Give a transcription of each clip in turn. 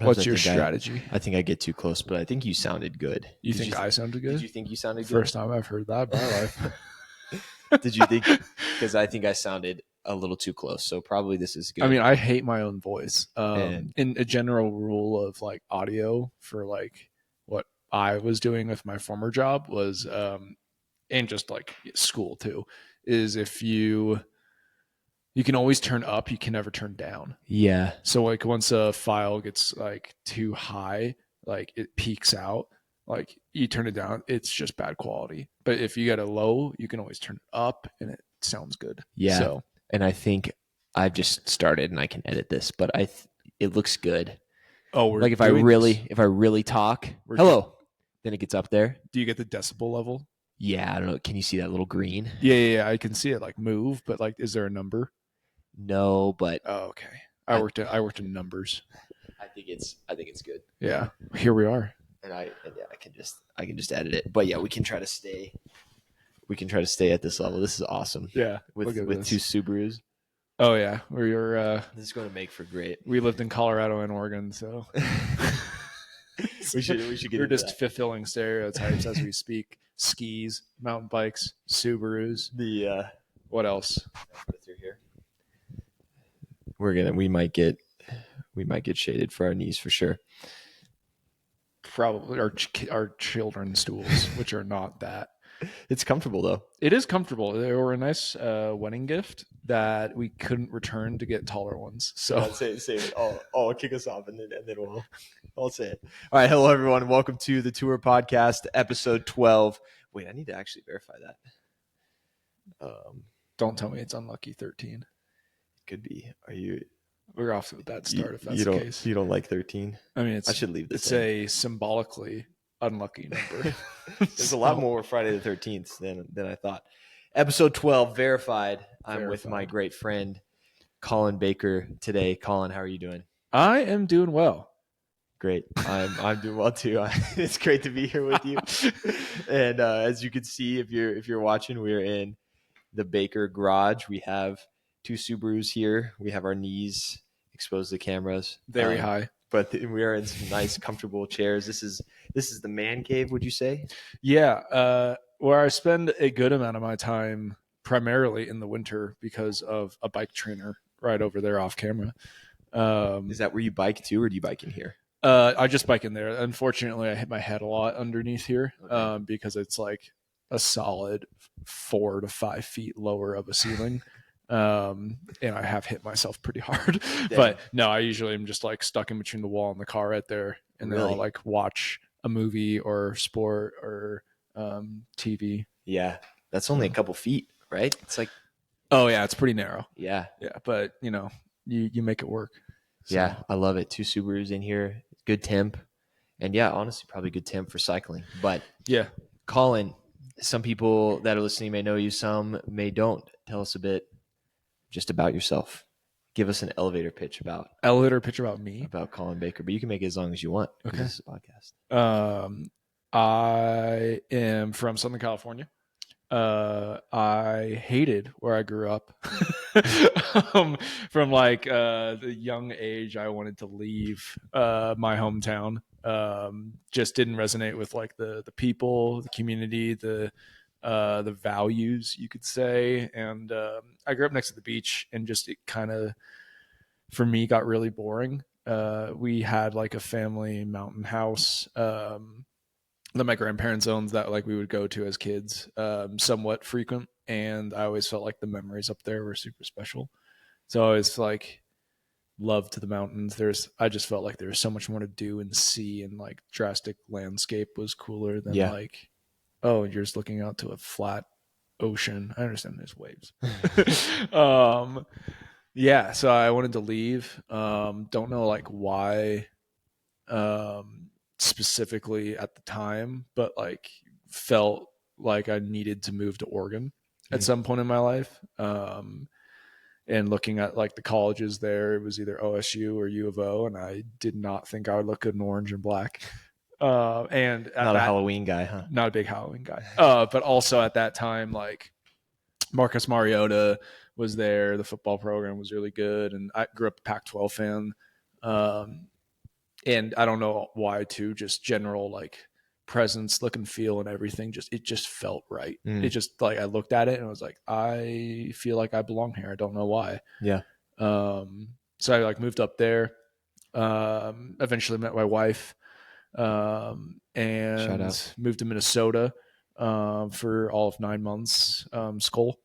What's your strategy? I think I get too close, but I think you sounded good. You think I sounded good? Did you think you sounded good? First time I've heard that in my life. Did you think? Because I think I sounded a little too close. So probably this is good. I mean, I hate my own voice. In a general rule of like audio for like what I was doing with my former job was, and just like school too, is if you can always turn up, you can never turn down. Yeah. So like once a file gets like too high, like it peaks out, like you turn it down, it's just bad quality. But if you get it low, you can always turn it up and it sounds good. Yeah. So, and I think I've just started and I can edit this, but it looks good. Oh, we're like if I really talk, hello, then it gets up there. Do you get the decibel level? Yeah, I don't know. Can you see that little green? Yeah. I can see it like move, but like, is there a number? No, but okay. I worked in numbers. I think it's good. Yeah, here we are. And I can just edit it. But yeah, we can try to stay at this level. This is awesome. Yeah, with two Subarus. Oh yeah, this is going to make for great. We lived in Colorado and Oregon, so we should get. We're just fulfilling stereotypes as we speak. Skis, mountain bikes, Subarus. What else? Put it through here. We might get shaded for our knees for sure. Probably our children's stools, which are not that. It's comfortable though. It is comfortable. They were a nice wedding gift that we couldn't return to get taller ones. So I'll say it. I'll kick us off and then I'll say it. All right, hello everyone. Welcome to the Tour Podcast, episode 12. Wait, I need to actually verify that. Don't tell me it's unlucky 13. Could be. We're off to a bad start if that's the case. You don't like 13? I mean, I should leave this. It's a symbolically unlucky number. There's a lot more Friday the 13th than I thought. Episode 12, verified. I'm with my great friend Colin Baker today. Colin, how are you doing? I am doing well. Great. I'm doing well too. It's great to be here with you. And as you can see, if you're watching, we're in the Baker garage. We have two Subarus here. We have our knees exposed to the cameras. Very high. But we are in some nice, comfortable chairs. This is the man cave, would you say? Yeah. Where I spend a good amount of my time, primarily in the winter, because of a bike trainer right over there off camera. Is that where you bike too, or do you bike in here? I just bike in there. Unfortunately, I hit my head a lot underneath here because it's like a solid 4 to 5 feet lower of a ceiling. And I have hit myself pretty hard. Damn. But no, I usually am just like stuck in between the wall and the car right there. And then I'll like watch a movie or sport or TV. Yeah. That's only a couple feet, right? It's like, oh yeah, it's pretty narrow. Yeah. Yeah. But you make it work. So. Yeah. I love it. Two Subarus in here, good temp. And yeah, honestly, probably good temp for cycling. But yeah, Colin, some people that are listening may know you, some may don't. Tell us a bit just about yourself. Give us an elevator pitch about me, about Colin Baker, but you can make it as long as you want. Okay. This is a podcast. I am from Southern California. I hated where I grew up. From like the young age, I wanted to leave my hometown. Just didn't resonate with like the people, the community, the values, you could say. And I grew up next to the beach, and just it kind of, for me, got really boring. We had like a family mountain house that my grandparents owned that like we would go to as kids, somewhat frequent. And I always felt like the memories up there were super special. So I always like loved the mountains. I just felt like there was so much more to do and see, and like drastic landscape was cooler than like, oh, you're just looking out to a flat ocean. I understand there's waves. Yeah, so I wanted to leave. Don't know like why specifically at the time, but like felt like I needed to move to Oregon at some point in my life. And looking at like the colleges there, it was either OSU or U of O, and I did not think I would look good in orange and black. And not a Halloween guy, huh? Not a big Halloween guy. But also at that time, like Marcus Mariota was there. The football program was really good, and I grew up a Pac-12 fan. and I don't know why too, just general like presence, look and feel and everything. It just felt right. It just like I looked at it and I was like, I feel like I belong here. I don't know why. Yeah. So I like moved up there. Eventually met my wife, Shout and out. moved to Minnesota for all of 9 months. Skull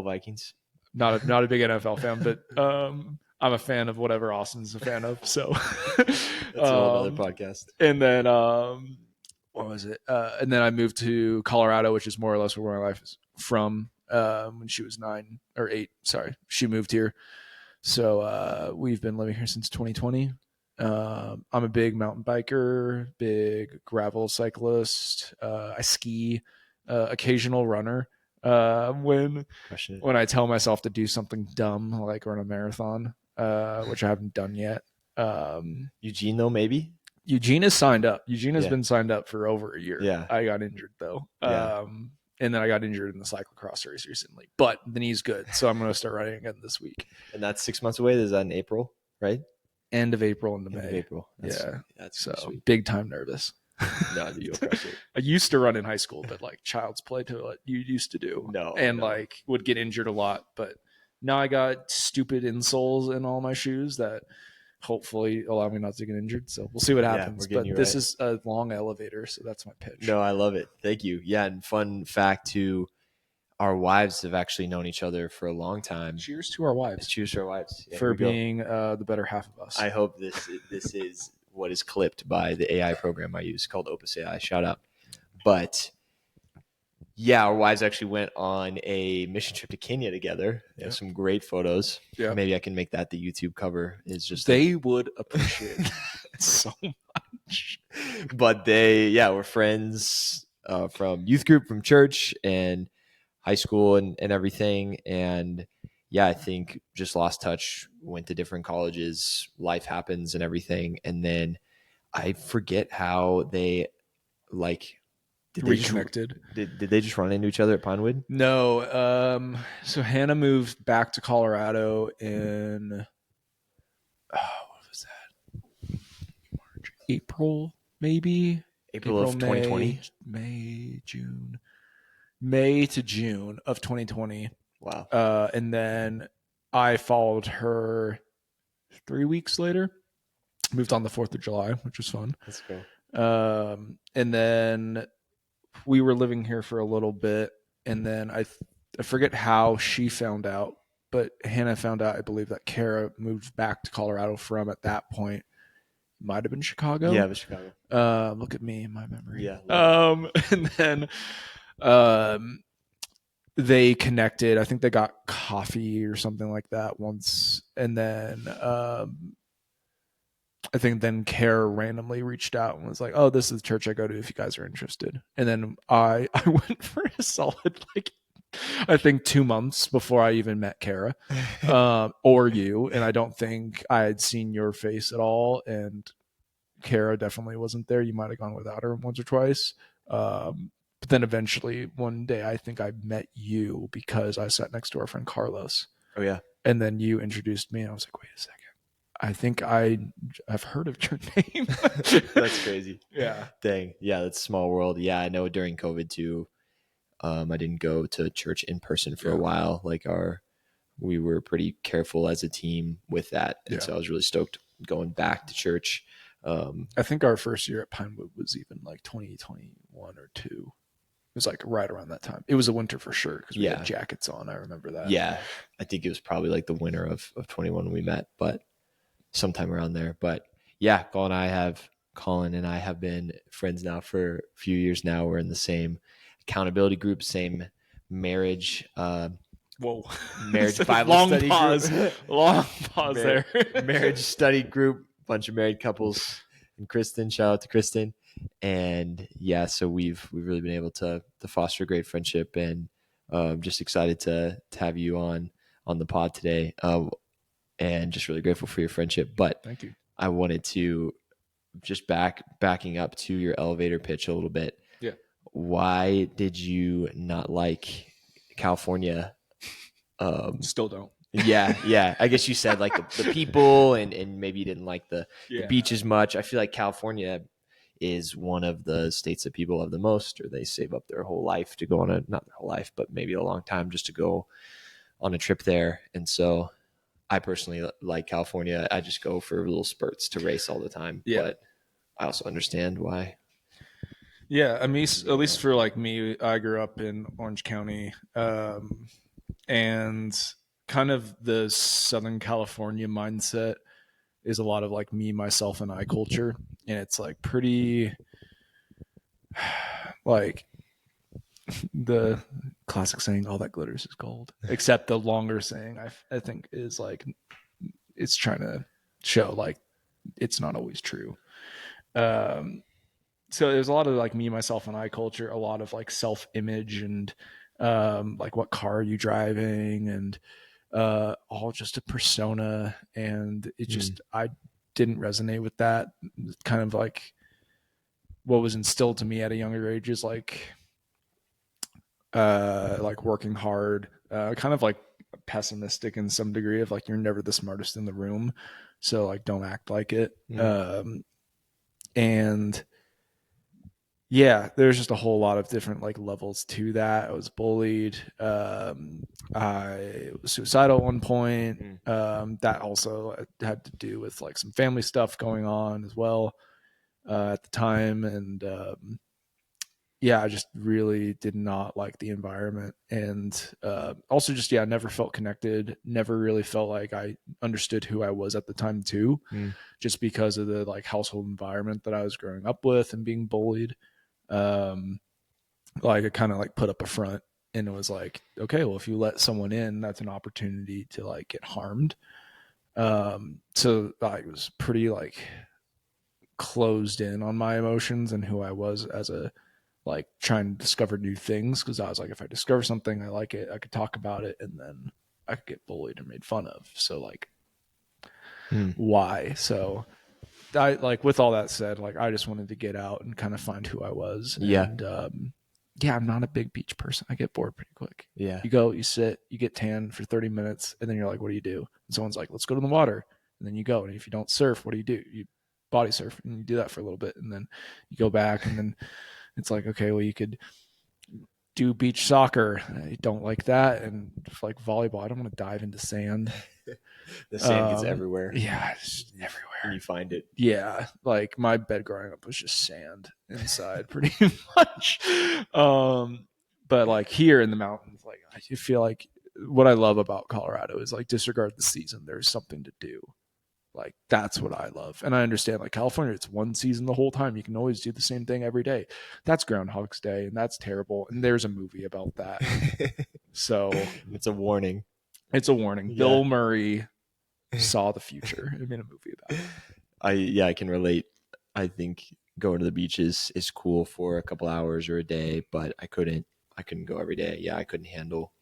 Vikings. Not a big NFL fan, but I'm a fan of whatever Austin's a fan of. So That's a whole other podcast. and then what was it? And then I moved to Colorado, which is more or less where my wife is from. When she was 9 or 8, sorry, she moved here. So we've been living here since 2020. I'm a big mountain biker, big gravel cyclist. I ski, occasional runner. When I tell myself to do something dumb, like run a marathon, which I haven't done yet. Eugene, though, maybe? Eugene is signed up. Eugene has been signed up for over a year. Yeah. I got injured, though. Yeah. And then I got injured in the cyclocross race recently. But the knee's good, so I'm going to start riding again this week. And that's 6 months away? Is that in April, right? End of April into May. End of April. That's so sweet. Big time nervous. No, you'll crush it. I used to run in high school, but like child's play to what you used to do. Like would get injured a lot. But now I got stupid insoles in all my shoes that hopefully allow me not to get injured. So we'll see what happens. But this is a long elevator, so that's my pitch. No, I love it. Thank you. Yeah, and fun fact too, our wives have actually known each other for a long time. Cheers to our wives. Cheers to our wives. For being the better half of us. I hope this is what is clipped by the AI program I use called Opus AI. Shout out. But yeah, our wives actually went on a mission trip to Kenya together. They have some great photos. Yeah. Maybe I can make that the YouTube cover. Is just they would appreciate it so much. But they were friends from youth group, from church, and high school and everything. And yeah, I think just lost touch, went to different colleges, life happens and everything. And then I forget how they reconnected. Did they just run into each other at Pinewood? No. So Hannah moved back to Colorado in what was that? March, April, maybe? April of 2020? May to June of 2020. Wow. And then I followed her 3 weeks later. Moved on the 4th of July, which was fun. That's cool. And then we were living here for a little bit. And then I forget how she found out, but Hannah found out, I believe, that Kara moved back to Colorado from, at that point, might have been Chicago. Yeah, it was Chicago. Look at me in my memory. Yeah. And then they connected. I think they got coffee or something like that once. And then I think then Kara randomly reached out and was like, "Oh, this is the church I go to if you guys are interested." And then I went for a solid, I think 2 months before I even met Kara or you. And I don't think I had seen your face at all. And Kara definitely wasn't there. You might have gone without her once or twice. But then eventually one day I think I met you because I sat next to our friend Carlos. Oh, yeah. And then you introduced me and I was like, wait a second. I think I've heard of your name. That's crazy. Yeah. Dang. Yeah, that's a small world. Yeah, I know during COVID too, I didn't go to church in person for a while. We were pretty careful as a team with that. And so I was really stoked going back to church. I think our first year at Pinewood was even 2021 or 2. It was right around that time. It was a winter for sure because we had jackets on. I remember that. Yeah. I think it was probably the winter of 21 when we met, but sometime around there. But yeah, Colin and I have been friends now for a few years now. We're in the same accountability group, same marriage. Marriage Bible long study pause. group. Long pause there. Marriage study group, bunch of married couples, and Kristen. Shout out to Kristen. And yeah, so we've really been able to foster a great friendship, and just excited to have you on the pod today. And just really grateful for your friendship. But thank you. I wanted to just backing up to your elevator pitch a little bit. Yeah. Why did you not like California? Still don't. Yeah. I guess you said like the people and maybe you didn't like the Yeah. beach as much. I feel like California is one of the states that people love the most, or they save up their whole life to go on not their whole life, but maybe a long time just to go on a trip there. And so I personally like California. I just go for little spurts to race all the time, Yeah. but I also understand why. Yeah, I mean, at least for like me, I grew up in Orange County, and kind of the Southern California mindset is a lot of like me, myself, and I culture, and it's like pretty like the classic saying, "All that glitters is gold," except the longer saying I think is like it's trying to show like it's not always true. Um, so there's a lot of like me, myself, and I culture, a lot of like self image and like what car are you driving and all just a persona. And it just, I didn't resonate with that. Kind of like what was instilled to me at a younger age is like working hard, kind of like pessimistic in some degree of like, you're never the smartest in the room. So like, don't act like it. And yeah, there's just a whole lot of different like levels to that. I was bullied. I was suicidal at one point. That also had to do with like some family stuff going on as well at the time. And yeah, I just really did not like the environment. And also just, yeah, never felt connected. Never really felt like I understood who I was at the time too, just because of the like household environment that I was growing up with and being bullied. Like I kind of like put up a front and it was like, okay, well, if you let someone in, that's an opportunity to like get harmed. So I was pretty like closed in on my emotions and who I was as a like trying to discover new things. Cause I was like, if I discover something, I like it, I could talk about it and then I could get bullied or made fun of. So like, why? So I like with all that said, like I just wanted to get out and kind of find who I was. Yeah. And yeah, I'm not a big beach person. I get bored pretty quick. Yeah. You go, you sit, you get tan for 30 minutes, and then you're like, what do you do? And someone's like, let's go to the water. And then you go. And if you don't surf, what do? You body surf and you do that for a little bit. And then you go back and then it's like, okay, well, you could do beach soccer. I don't like that. And like volleyball, I don't want to dive into sand. The sand gets everywhere. Yeah, it's everywhere. And you find it. Yeah, like my bed growing up was just sand inside pretty much. But like here in the mountains, like I feel like what I love about Colorado is like disregard the season. There's something to do. Like that's what I love. And I understand like California, it's one season the whole time. You can always do the same thing every day. That's Groundhog's Day and that's terrible. And there's a movie about that. So it's a warning. It's a warning. Yeah. Bill Murray saw the future and made a movie about it. I can relate. I think going to the beach is cool for a couple hours or a day, but I couldn't go every day. Yeah, I couldn't handle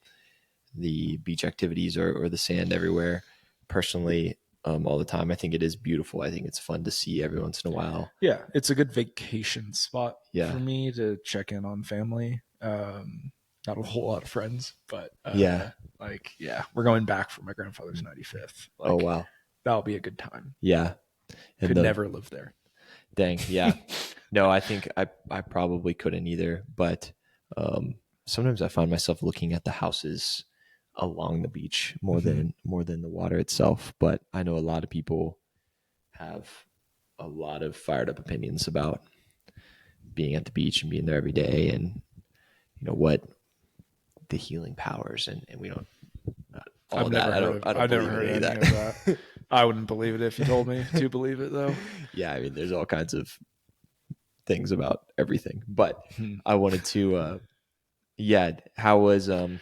the beach activities or the sand everywhere personally all the time. I think it is beautiful. I think it's fun to see every once in a while. Yeah, it's a good vacation spot for me to check in on family. Not a whole lot of friends, but we're going back for my grandfather's 95th. Like, oh wow, that'll be a good time. Yeah, could never live there. Dang, yeah. No, I think I probably couldn't either. But sometimes I find myself looking at the houses along the beach more than the water itself. But I know a lot of people have a lot of fired up opinions about being at the beach and being there every day, and you know what the healing powers and we don't. I've never heard any of that. I wouldn't believe it if you told me to believe it, though. Yeah, I mean, there's all kinds of things about everything. But I wanted to, how was you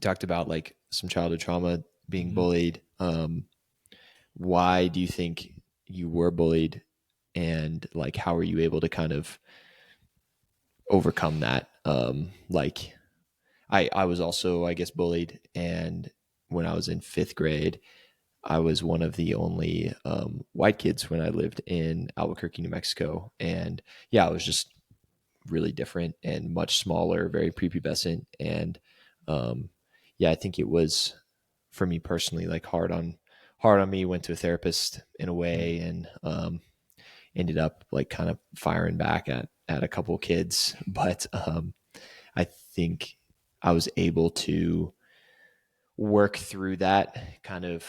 talked about like some childhood trauma, being bullied. Why do you think you were bullied, and like how were you able to kind of overcome that? Like I was also, I guess, bullied, and when I was in 5th grade, I was one of the only white kids when I lived in Albuquerque, New Mexico. And yeah, I was just really different and much smaller, very prepubescent. And I think it was for me personally, like hard on me. Went to a therapist in a way, and ended up like kind of firing back at a couple of kids. But I think I was able to work through that kind of.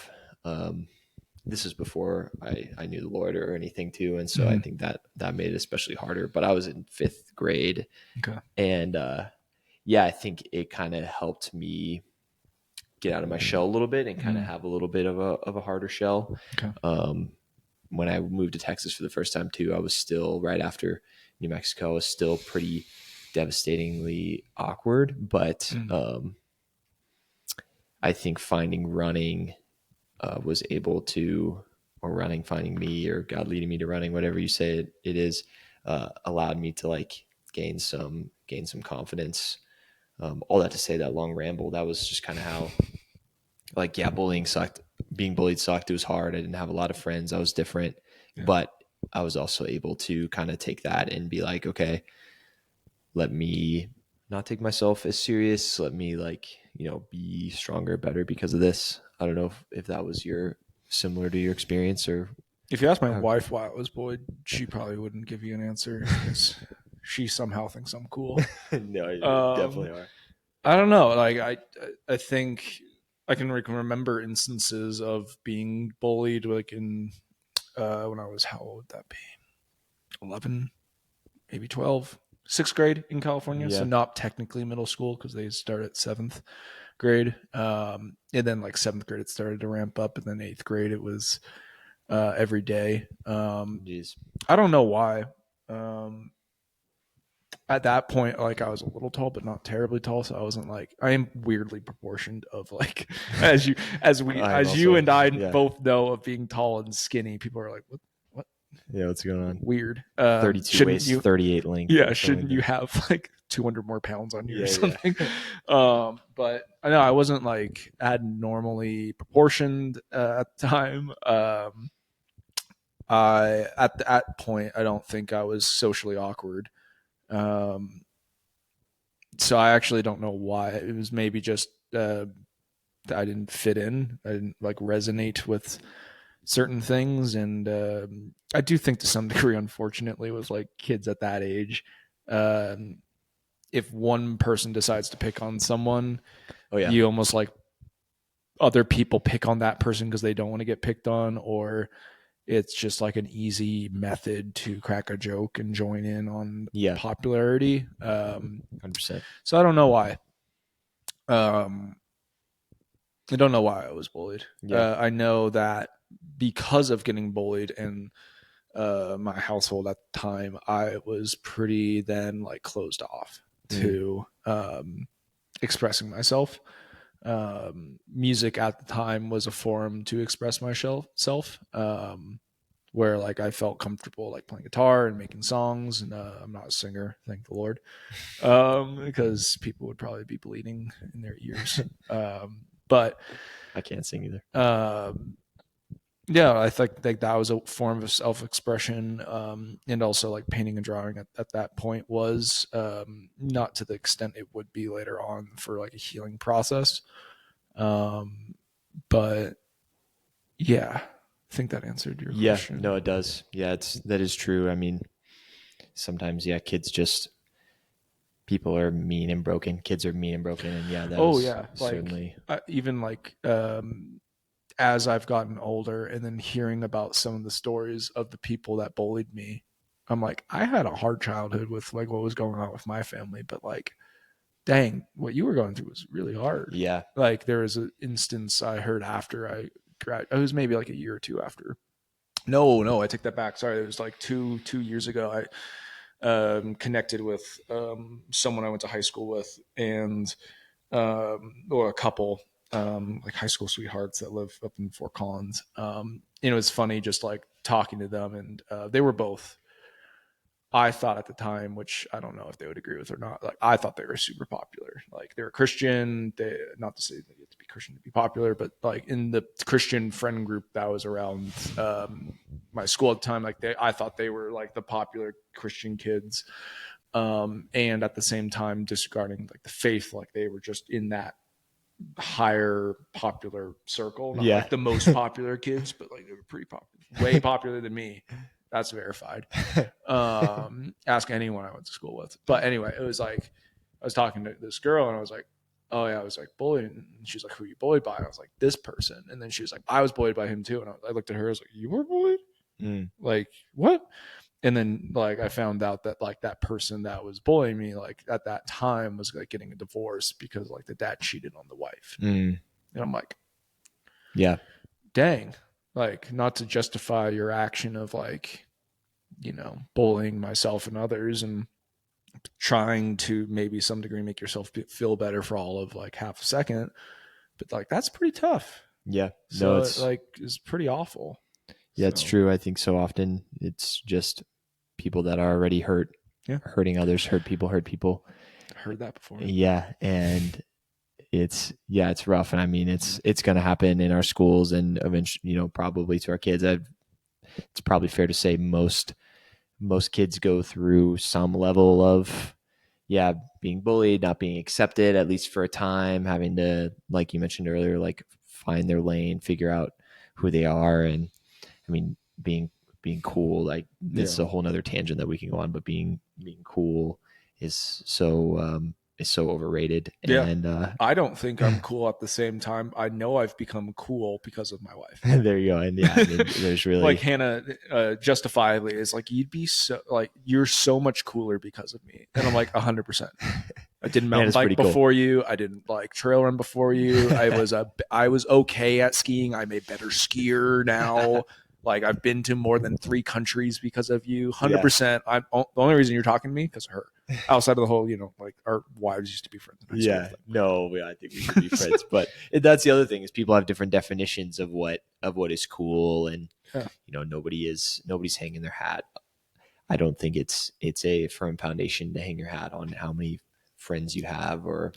This is before I knew the Lord or anything too, and so I think that made it especially harder. But I was in 5th grade, Okay. and yeah, I think it kind of helped me get out of my shell a little bit and kind of have a little bit of a harder shell. Okay. When I moved to Texas for the first time too, I was still right after New Mexico. I was still pretty devastatingly awkward, but I think finding running was able to, or running finding me, or God leading me to running, whatever you say it is, allowed me to like gain some confidence. All that to say, that long ramble, that was just kind of how, like, yeah, bullying sucked. Being bullied sucked. It was hard. I didn't have a lot of friends. I was different, but I was also able to kind of take that and be like, okay, let me not take myself as serious. Let me like, be stronger, better because of this. I don't know if that was similar to your experience, or If you ask my wife why I was bullied, she probably wouldn't give you an answer because she somehow thinks I'm cool. no, you definitely are. I don't know. Like I think I can remember instances of being bullied, like in when I was, how old would that be? 11, maybe 12, 6th grade in California. Yeah. So not technically middle school because they start at 7th grade. And then like 7th grade, it started to ramp up. And then 8th grade, it was every day. Jeez. I don't know why. At that point, like I was a little tall, but not terribly tall. So I wasn't like, I am weirdly proportioned of like, as you and I both know, of being tall and skinny. People are like, what? Yeah, what's going on? Weird. 32 waist, 38 length. Yeah, shouldn't you have like 200 more pounds on you or something? Yeah. But I know I wasn't like abnormally proportioned at the time. I at that point, I don't think I was socially awkward. So I actually don't know why. It was maybe just I didn't fit in. I didn't like resonate with certain things, and I do think to some degree, unfortunately, with like kids at that age, if one person decides to pick on someone, you almost like other people pick on that person because they don't want to get picked on, or it's just like an easy method to crack a joke and join in on popularity. 100%. So I don't know why. I don't know why I was bullied. I know that because of getting bullied in my household at the time, I was pretty then like closed off to expressing myself. Music at the time was a forum to express myself, where like I felt comfortable like playing guitar and making songs. And I'm not a singer, thank the Lord, because people would probably be bleeding in their ears. But I can't sing either. Yeah, I think that was a form of self-expression, and also like painting and drawing at that point was not to the extent it would be later on for like a healing process. But yeah, I think that answered your question. No, it does. Yeah, that is true. I mean, sometimes, kids just, people are mean and broken. Kids are mean and broken, and certainly even like as I've gotten older and then hearing about some of the stories of the people that bullied me, I'm like, I had a hard childhood with like what was going on with my family, but like, dang, what you were going through was really hard. Yeah. Like there was an instance I heard after it was maybe like a year or two after. No, I take that back. Sorry, it was like two years ago. I connected with someone I went to high school with, and or a couple, like high school sweethearts that live up in Fort Collins. It was funny just like talking to them, and they were both, I thought at the time, which I don't know if they would agree with or not, like I thought they were super popular. Like they were Christian. They, not to say that you have to be Christian to be popular, but like in the Christian friend group that was around my school at the time, like I thought they were like the popular Christian kids. And at the same time disregarding like the faith, like they were just in that higher popular circle, not Yeah. like the most popular kids, but like they were pretty popular, way popular than me. That's verified. Ask anyone I went to school with. But anyway, it was like I was talking to this girl and I was like, oh yeah, I was like bullied. And she's like, who are you bullied by? And I was like, this person. And then she was like, I was bullied by him too. And I looked at her, I was like, you were bullied? Like what? And then like I found out that like that person that was bullying me like at that time was like getting a divorce because like the dad cheated on the wife. And I'm like, yeah, dang, like not to justify your action of like, you know, bullying myself and others and trying to maybe some degree make yourself feel better for all of like half a second, but like that's pretty tough. Yeah. So it's pretty awful. Yeah, it's true. I think so often it's just people that are already hurt, hurting others, hurt people. I heard that before. Yeah. And it's rough. And I mean, it's going to happen in our schools and eventually, you know, probably to our kids. It's probably fair to say most kids go through some level of, being bullied, not being accepted, at least for a time, having to, like you mentioned earlier, like find their lane, figure out who they are. And I mean, being cool, like this is a whole nother tangent that we can go on, but being cool is so overrated. Yeah. And I don't think I'm cool at the same time. I know I've become cool because of my wife. There you go. And yeah, I mean, there's really like Hannah justifiably is like, you'd be so like, you're so much cooler because of me. And I'm like 100%. I didn't mountain bike before you. I didn't like trail run before you. I was okay at skiing. I'm a better skier now. Like I've been to more than 3 countries because of you. 100%. I'm the only reason you're talking to me because of her. Outside of the whole, you know, like our wives used to be friends. Yeah, no, I think we should be friends. But that's the other thing is people have different definitions of what is cool, and you know, nobody's hanging their hat. I don't think it's a firm foundation to hang your hat on how many friends you have or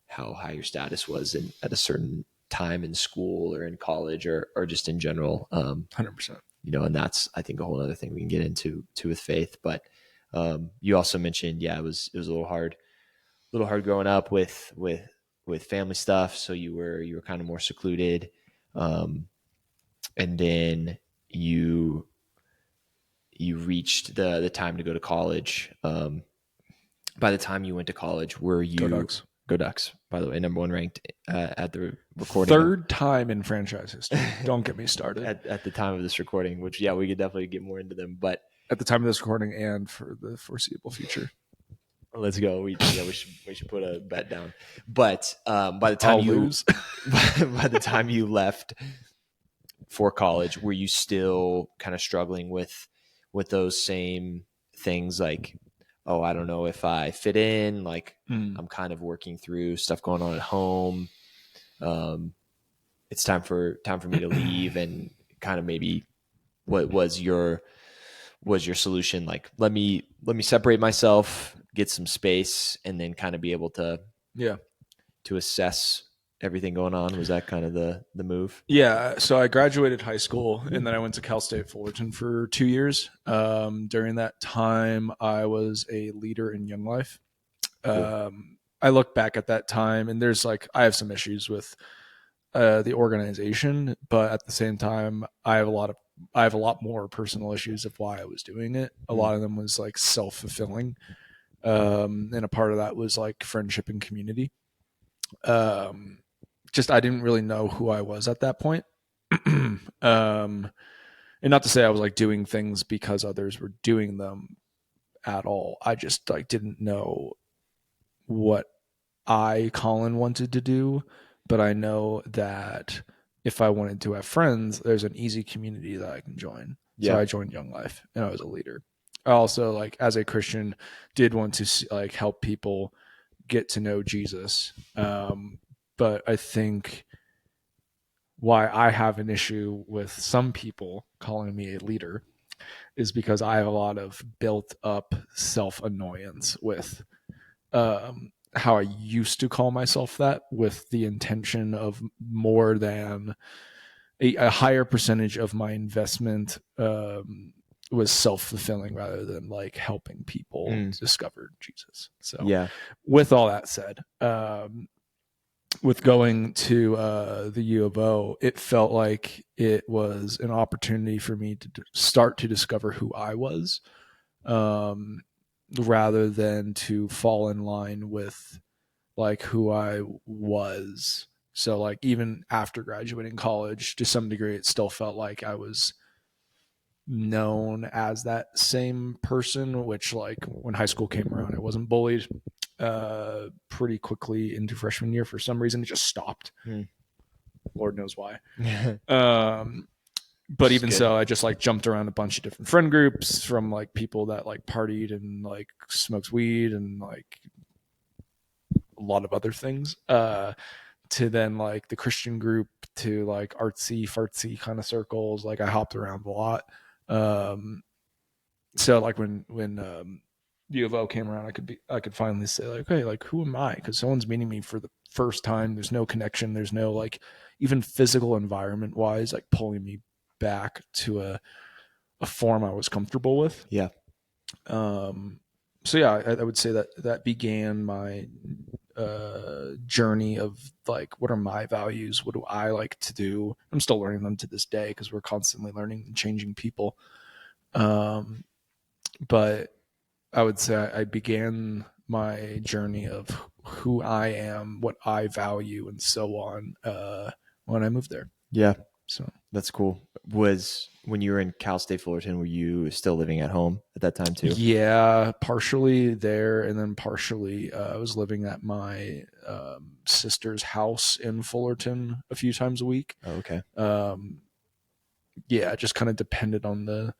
how high your status was at a certain time in school or in college or just in general. 100%. You know, and that's, I think, a whole other thing we can get into with faith. But you also mentioned, it was a little hard growing up with family stuff. So you were kind of more secluded. And then you reached the time to go to college. By the time you went to college, were you Go Ducks, by the way, number 1 ranked at the recording. 3rd time in franchise history. Don't get me started. at the time of this recording, which we could definitely get more into them, but at the time of this recording and for the foreseeable future. Let's go. We should put a bet down. But by the time you left for college, were you still kind of struggling with those same things like, oh, I don't know if I fit in, like I'm kind of working through stuff going on at home. It's time for me to leave, and kind of maybe what was your solution? Like, let me separate myself, get some space, and then kind of be able to assess everything going on. Was that kind of the move? Yeah. So I graduated high school and then I went to Cal State Fullerton for 2 years. During that time, I was a leader in Young Life. Cool. I look back at that time and there's like, I have some issues with the organization, but at the same time, I have a lot more personal issues of why I was doing it. A lot of them was like self-fulfilling. And a part of that was like friendship and community. Just I didn't really know who I was at that point. And not to say I was like doing things because others were doing them at all. I just like didn't know what Colin wanted to do, but I know that if I wanted to have friends, there's an easy community that I can join. So I joined Young Life and I was a leader. I also, like, as a Christian, did want to like help people get to know Jesus. But I think why I have an issue with some people calling me a leader is because I have a lot of built up self-annoyance with how I used to call myself that, with the intention of more than a higher percentage of my investment was self-fulfilling rather than like helping people discover Jesus. So with all that said, with going to the U of O, it felt like it was an opportunity for me to start to discover who I was, rather than to fall in line with like who I was. So like even after graduating college, to some degree, it still felt like I was known as that same person, which like when high school came around, I wasn't bullied pretty quickly into freshman year. For some reason, it just stopped. Lord knows why. But even so, I just like jumped around a bunch of different friend groups, from like people that like partied and like smoked weed and like a lot of other things, to then like the Christian group, to like artsy fartsy kind of circles. Like I hopped around a lot. Um, so like when U of O came around, I could finally say like, okay, like who am I? Because someone's meeting me for the first time. There's no connection. There's no like even physical environment wise like pulling me back to a form I was comfortable with. Yeah. So yeah, I would say that began my journey of like, what are my values? What do I like to do? I'm still learning them to this day because we're constantly learning and changing people. But I would say I began my journey of who I am, what I value, and so on when I moved there. Yeah. So That's cool. Was when you were in Cal State Fullerton, were you still living at home at that time too? yeah, partially there, and then partially I was living at my sister's house in Fullerton a few times a week. Oh, okay. Yeah, it just kind of depended on the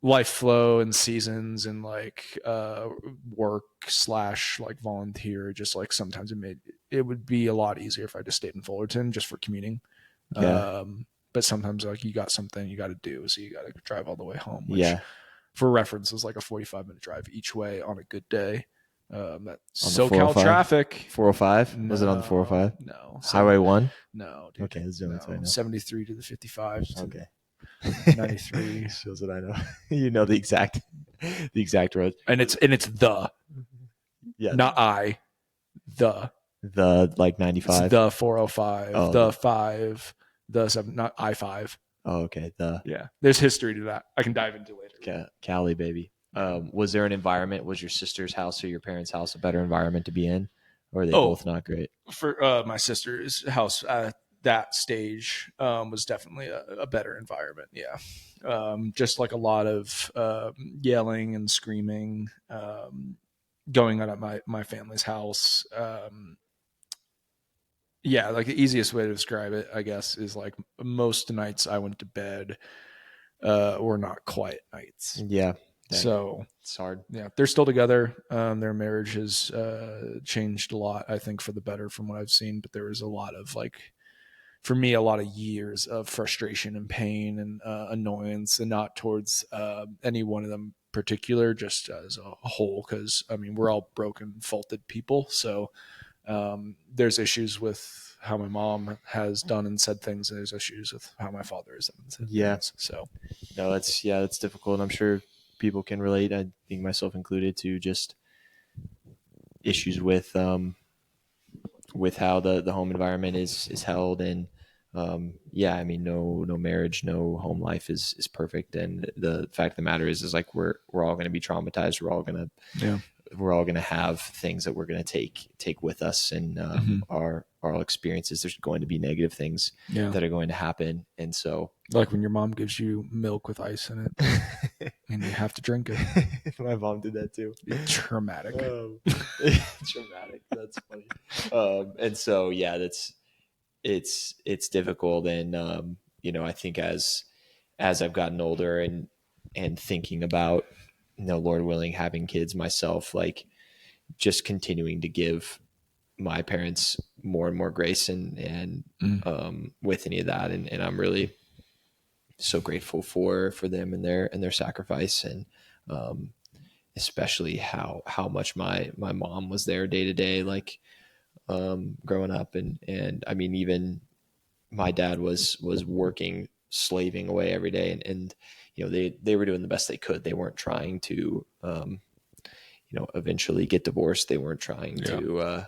life flow and seasons and like work slash like volunteer. Just like sometimes it would be a lot easier if I just stayed in Fullerton just for commuting. Yeah. But sometimes like you got something you got to do, so you got to drive all the way home, which Yeah. for reference is like a 45-minute drive each way on a good day. That On the SoCal 405? traffic. 405? No, Was it on the 405? No. Highway 1? No, dude. Okay, that's the only two I know. 73 to the 55. Okay. 93. Shows that I know. You know the exact road. And it's the, Yeah. not the The 95. It's the 405, Oh, the 5, the 7, not I-5. Oh, okay. Yeah. There's history to that. I can dive into later. Cali, baby. Was there an environment? Was your sister's house or your parents' house a better environment to be in? Or are they both not great? For my sister's house at that stage was definitely a better environment. Yeah. Just like a lot of yelling and screaming going on at my family's house. Yeah, like the easiest way to describe it, I guess, is like most nights I went to bed were not quiet nights. Yeah. So it's hard. Yeah, they're still together. Their marriage has changed a lot, I think, for the better from what I've seen. But there was a lot of like, for me, a lot of years of frustration and pain and annoyance, and not towards any one of them particular, just as a whole. Because I mean, we're all broken, faulted people. So there's issues with how my mom has done and said things, and there's issues with how my father has done and said things. So no, that's difficult. And I'm sure people can relate, I think myself included, to just issues with how the home environment is held. And yeah, I mean, no marriage, no home life is perfect. And the fact of the matter is like we're all going to be traumatized. We're all going to have things that we're going to take with us, and our experiences. There's going to be negative things that are going to happen. And so, like when your mom gives you milk with ice in it and you have to drink it. My mom did that too. Traumatic. Traumatic. That's funny. And so, yeah, it's difficult. And I think as I've gotten older and thinking about, Lord willing, having kids myself, like just continuing to give my parents more and more grace and with any of that. And I'm really so grateful for them and their sacrifice, and especially how much my mom was there day to day, like growing up. And I mean, even my dad was working, slaving away every day, and they were doing the best they could. They weren't trying to eventually get divorced. They weren't trying to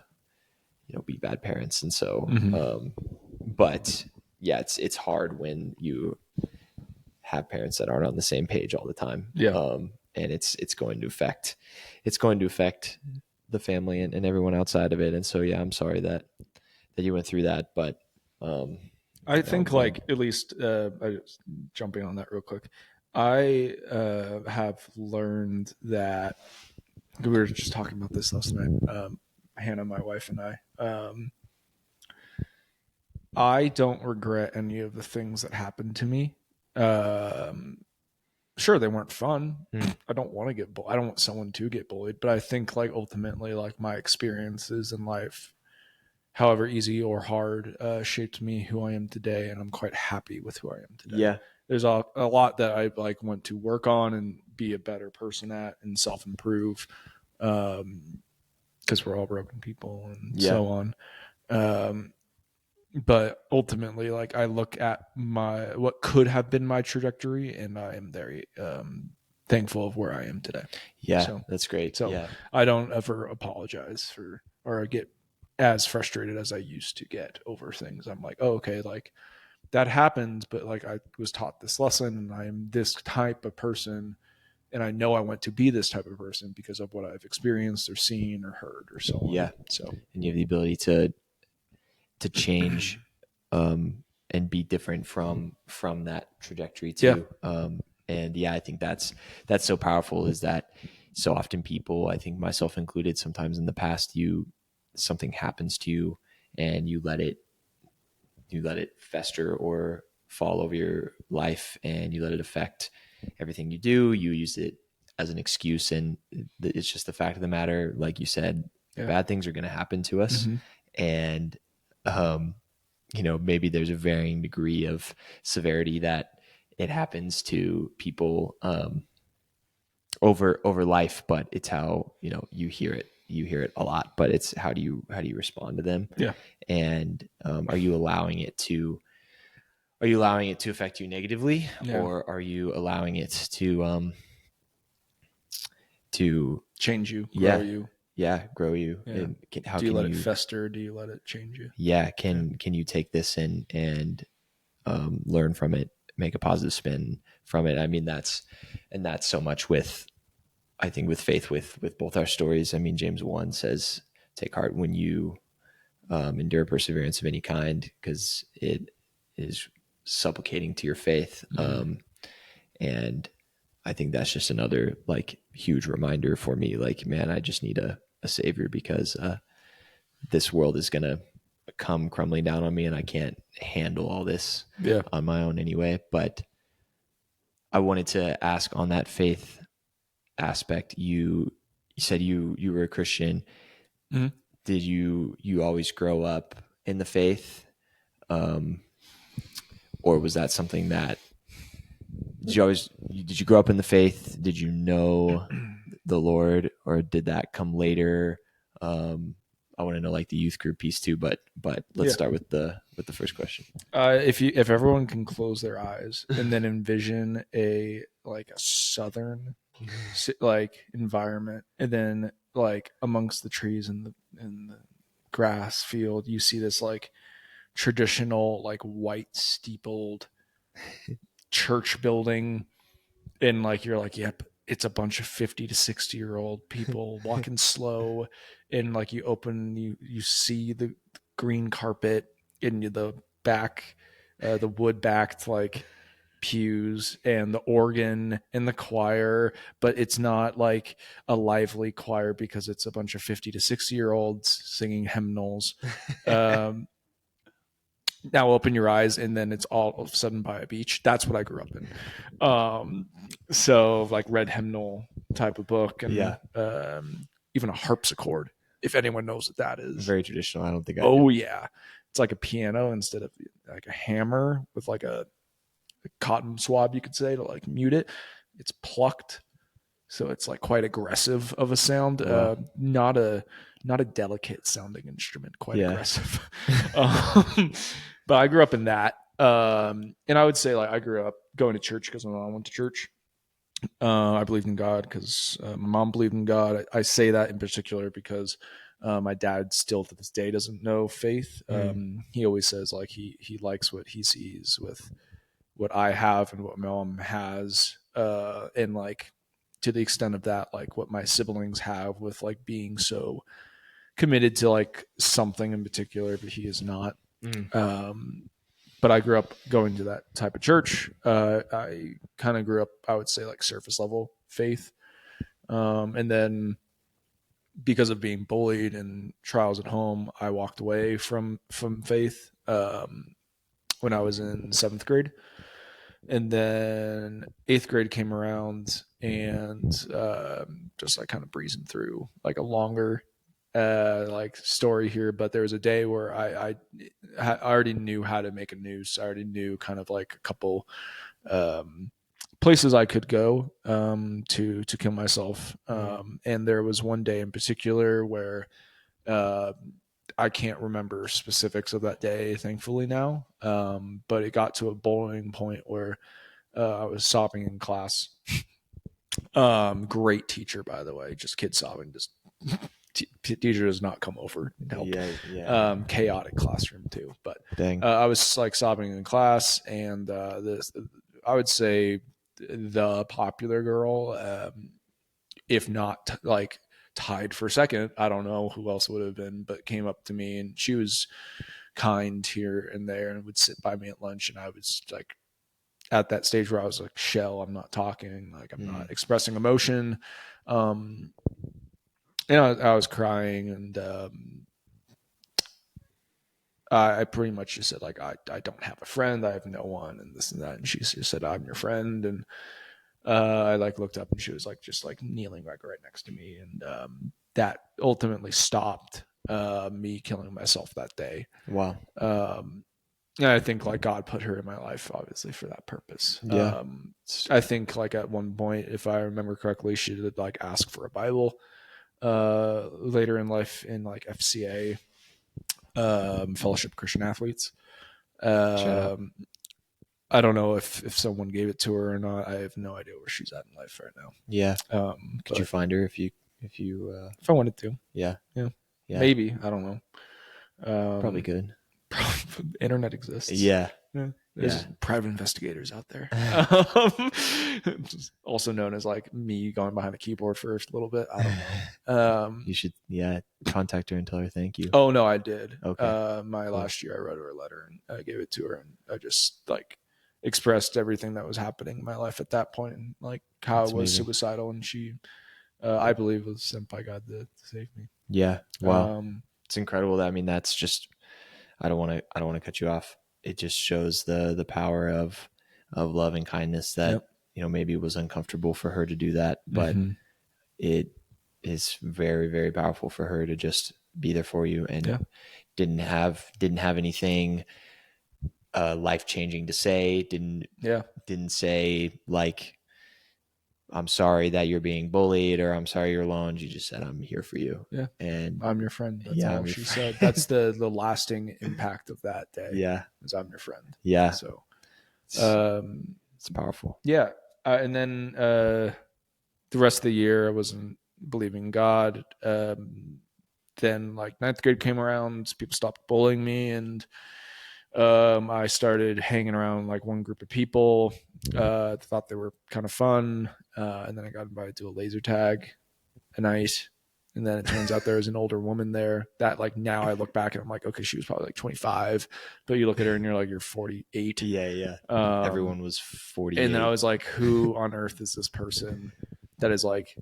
be bad parents. And so, Mm-hmm. but yeah, it's hard when you have parents that aren't on the same page all the time. Yeah. And it's going to affect the family and everyone outside of it. And so, yeah, I'm sorry that you went through that, but I think like at least jumping on that real quick, I have learned that we were just talking about this last night. Hannah, my wife, and I don't regret any of the things that happened to me. Sure, they weren't fun. I don't want to get I don't want someone to get bullied, but I think like ultimately like my experiences in life, however easy or hard, shaped me who I am today, and I'm quite happy with who I am today. Yeah. There's a lot that I like want to work on and be a better person at and self improve, because we're all broken people and so on. But ultimately, like I look at what could have been my trajectory, and I am very thankful of where I am today. Yeah, So that's great. So yeah. I don't ever apologize for or get as frustrated as I used to get over things. I'm like, oh, okay, like that happened, but like I was taught this lesson, and I am this type of person, and I know I want to be this type of person because of what I've experienced or seen or heard or so on. Yeah. So And you have the ability to change and be different from that trajectory too. And yeah, I think that's so powerful, is that so often people, I think myself included, sometimes in the past, something happens to you and you let it fester or fall over your life, and you let it affect everything you do. You use it as an excuse, and it's just the fact of the matter. Like you said, bad things are going to happen to us. And maybe there's a varying degree of severity that it happens to people over life, but it's how you hear it a lot, but it's how do you respond to them. And are you allowing it to affect you negatively, or are you allowing it to change you, grow you? Grow you. And how do you can let it fester? Do you let it change you? Can you take this and learn from it, make a positive spin from it? I mean, that's so much with, I think, with faith, with both our stories. I mean, James 1 says, take heart when you endure perseverance of any kind, because it is supplicating to your faith. And I think that's just another like huge reminder for me, like, man, I just need a savior, because this world is going to come crumbling down on me, and I can't handle all this on my own anyway. But I wanted to ask on that faith aspect. You said you were a Christian. Mm-hmm. Did you always grow up in the faith? Or was that something that, did you grow up in the faith? Did you know the Lord, or did that come later? I want to know like the youth group piece too, but let's start with the first question. If everyone can close their eyes and then envision a southern like environment, and then like amongst the trees and the grass field, you see this like traditional like white steepled church building, and like you're like, yep, it's a bunch of 50 to 60-year-old people walking slow, and like you see the green carpet in the back, the wood backed like pews, and the organ and the choir, but it's not like a lively choir because it's a bunch of 50 to 60-year-olds singing hymnals. Now open your eyes, and then it's all of a sudden by a beach. That's what I grew up in. So like red hymnal type of book, and even a harpsichord, if anyone knows what that is. Very traditional. I don't think I do. Yeah. It's like a piano instead of like a hammer with like a cotton swab, you could say, to like mute it. It's plucked, so it's like quite aggressive of a sound. Wow. Not a delicate sounding instrument, quite aggressive. But I grew up in that, and I would say like I grew up going to church because my mom went to church. I believed in God because my mom believed in God. I say that in particular because My dad still to this day doesn't know faith. He always says like he likes what he sees with what I have and what my mom has, and like to the extent of that, like what my siblings have with like being so committed to like something in particular, but he is not. But I grew up going to that type of church. I kind of grew up, I would say, like surface level faith, and then because of being bullied and trials at home, I walked away from faith when I was in 7th grade. And then 8th grade came around, and just like kind of breezing through like a longer like story here. But there was a day where I already knew how to make a noose. I already knew kind of like a couple places I could go to kill myself. And there was one day in particular where I can't remember specifics of that day, thankfully now. But it got to a boiling point where I was sobbing in class. Great teacher, by the way. Just kids sobbing. Just teacher does not come over and help. Chaotic classroom too. But I was like sobbing in class, and this, I would say, the popular girl, if not like tied for second, I don't know who else would have been, but came up to me, and she was kind here and there and would sit by me at lunch, and I was like at that stage where I was like, shell, I'm not talking, like I'm not expressing emotion. And I was crying, and I pretty much just said like, I don't have a friend, I have no one, and this and that. And she just said, I'm your friend. And I like looked up, and she was like just like kneeling like right next to me, and that ultimately stopped me killing myself that day. Wow. And I think like God put her in my life, obviously, for that purpose. Yeah. I think like at one point, if I remember correctly, she did like ask for a Bible later in life in like FCA, Fellowship of Christian Athletes. I don't know if someone gave it to her or not. I have no idea where she's at in life right now. Yeah. Could you find her if you if I wanted to? Yeah. Maybe. I don't know. Probably good. Internet exists. Yeah. There's private investigators out there. Also known as like me going behind a keyboard for a little bit. I don't know. You should contact her and tell her thank you. Oh no, I did. Okay. My last year I wrote her a letter, and I gave it to her, and I just like expressed everything that was happening in my life at that point, and like how I was amazing. Suicidal, and she I believe was sent by God to save me. Yeah. Wow. It's incredible. I mean, that's just, I don't want to cut you off. It just shows the power of love and kindness that, maybe it was uncomfortable for her to do that, but it is very, very powerful for her to just be there for you, and didn't have anything life-changing to say. Didn't say like, I'm sorry that you're being bullied, or I'm sorry you're alone. You just said, I'm here for you. Yeah. And I'm your friend. That's all she said. That's the lasting impact of that day. Yeah. Is I'm your friend. Yeah. So it's powerful. Yeah. And then the rest of the year I wasn't believing in God. Then like 9th grade came around, people stopped bullying me, and I started hanging around like one group of people. Thought they were kind of fun, and then I got invited to a laser tag a night, and then it turns out there was an older woman there that like now I look back and I'm like, okay, she was probably like 25, but you look at her and you're like, you're 48. Yeah. Everyone was 48. And then I was like, who on earth is this person that is like,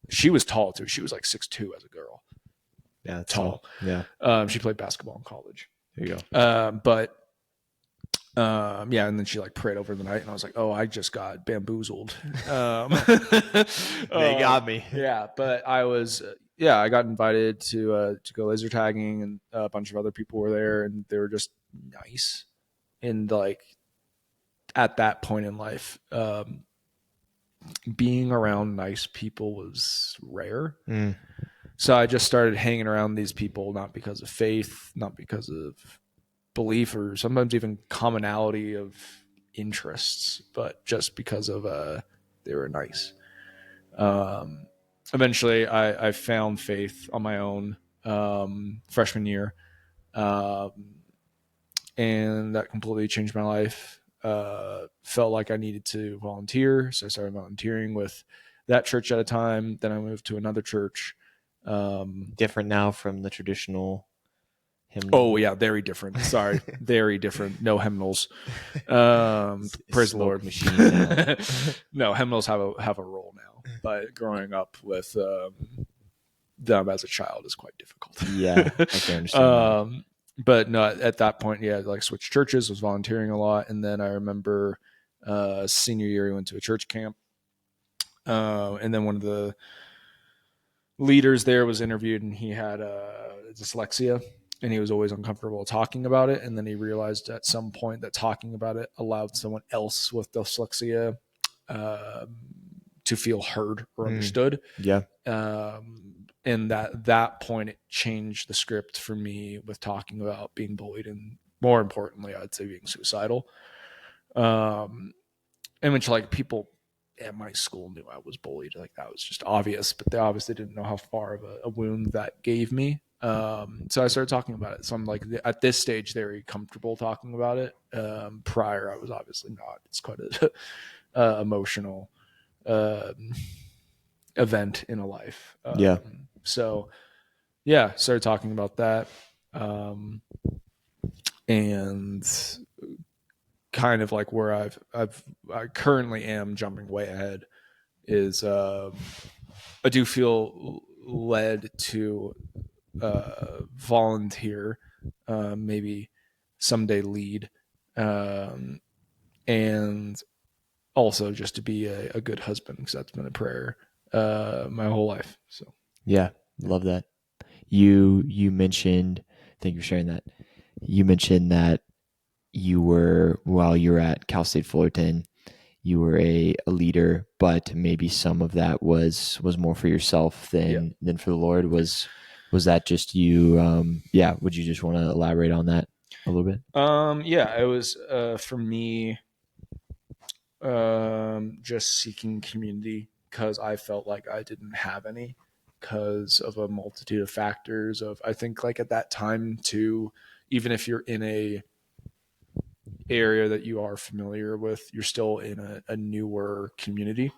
she was tall too. She was like 6'2" as a girl. Yeah, tall. Yeah. She played basketball in college. There you go. But and then she like prayed over the night, and I was like, oh, I just got bamboozled. They got me. Yeah, but I was I got invited to go laser tagging, and a bunch of other people were there, and they were just nice. And like at that point in life, being around nice people was rare. So I just started hanging around these people, not because of faith, not because of belief, or sometimes even commonality of interests, but just because of they were nice. Eventually I found faith on my own. freshman year. Um, and that completely changed my life. Felt like I needed to volunteer, so I started volunteering with that church at a time. Then I moved to another church. Different now from the traditional Oh hymnal. yeah, very different. Sorry, very different. No hymnals. It's Praise the smoke Lord. machine now. No, hymnals have a role now, but growing up with them as a child is quite difficult. Yeah, I can understand that. But no, at that point, yeah, like switched churches, was volunteering a lot, and then I remember senior year we went to a church camp, and then one of the leaders there was interviewed, and he had dyslexia, and he was always uncomfortable talking about it, and then he realized at some point that talking about it allowed someone else with dyslexia um, to feel heard or understood. Yeah. And that point, it changed the script for me with talking about being bullied, and more importantly, I'd say being suicidal. In which like people at my school knew I was bullied, like that was just obvious, but they obviously didn't know how far of a wound that gave me. So I started talking about it. So I'm like at this stage very comfortable talking about it. Prior, I was obviously not. It's quite a emotional event in a life. Yeah. So yeah, started talking about that, and kind of like where I currently am jumping way ahead is I do feel led to volunteer, maybe someday lead, and also just to be a good husband, because that's been a prayer my whole life. So Yeah. Love that. You mentioned, thank you for sharing that. You mentioned that you were, while you were at Cal State Fullerton, you were a leader, but maybe some of that was more for yourself than for the Lord. Was that just you? Yeah. Would you just want to elaborate on that a little bit? Yeah, it was for me just seeking community, because I felt like I didn't have any, because of a multitude of factors. Of I think like at that time too, even if you're in a area that you are familiar with, you're still in a newer community,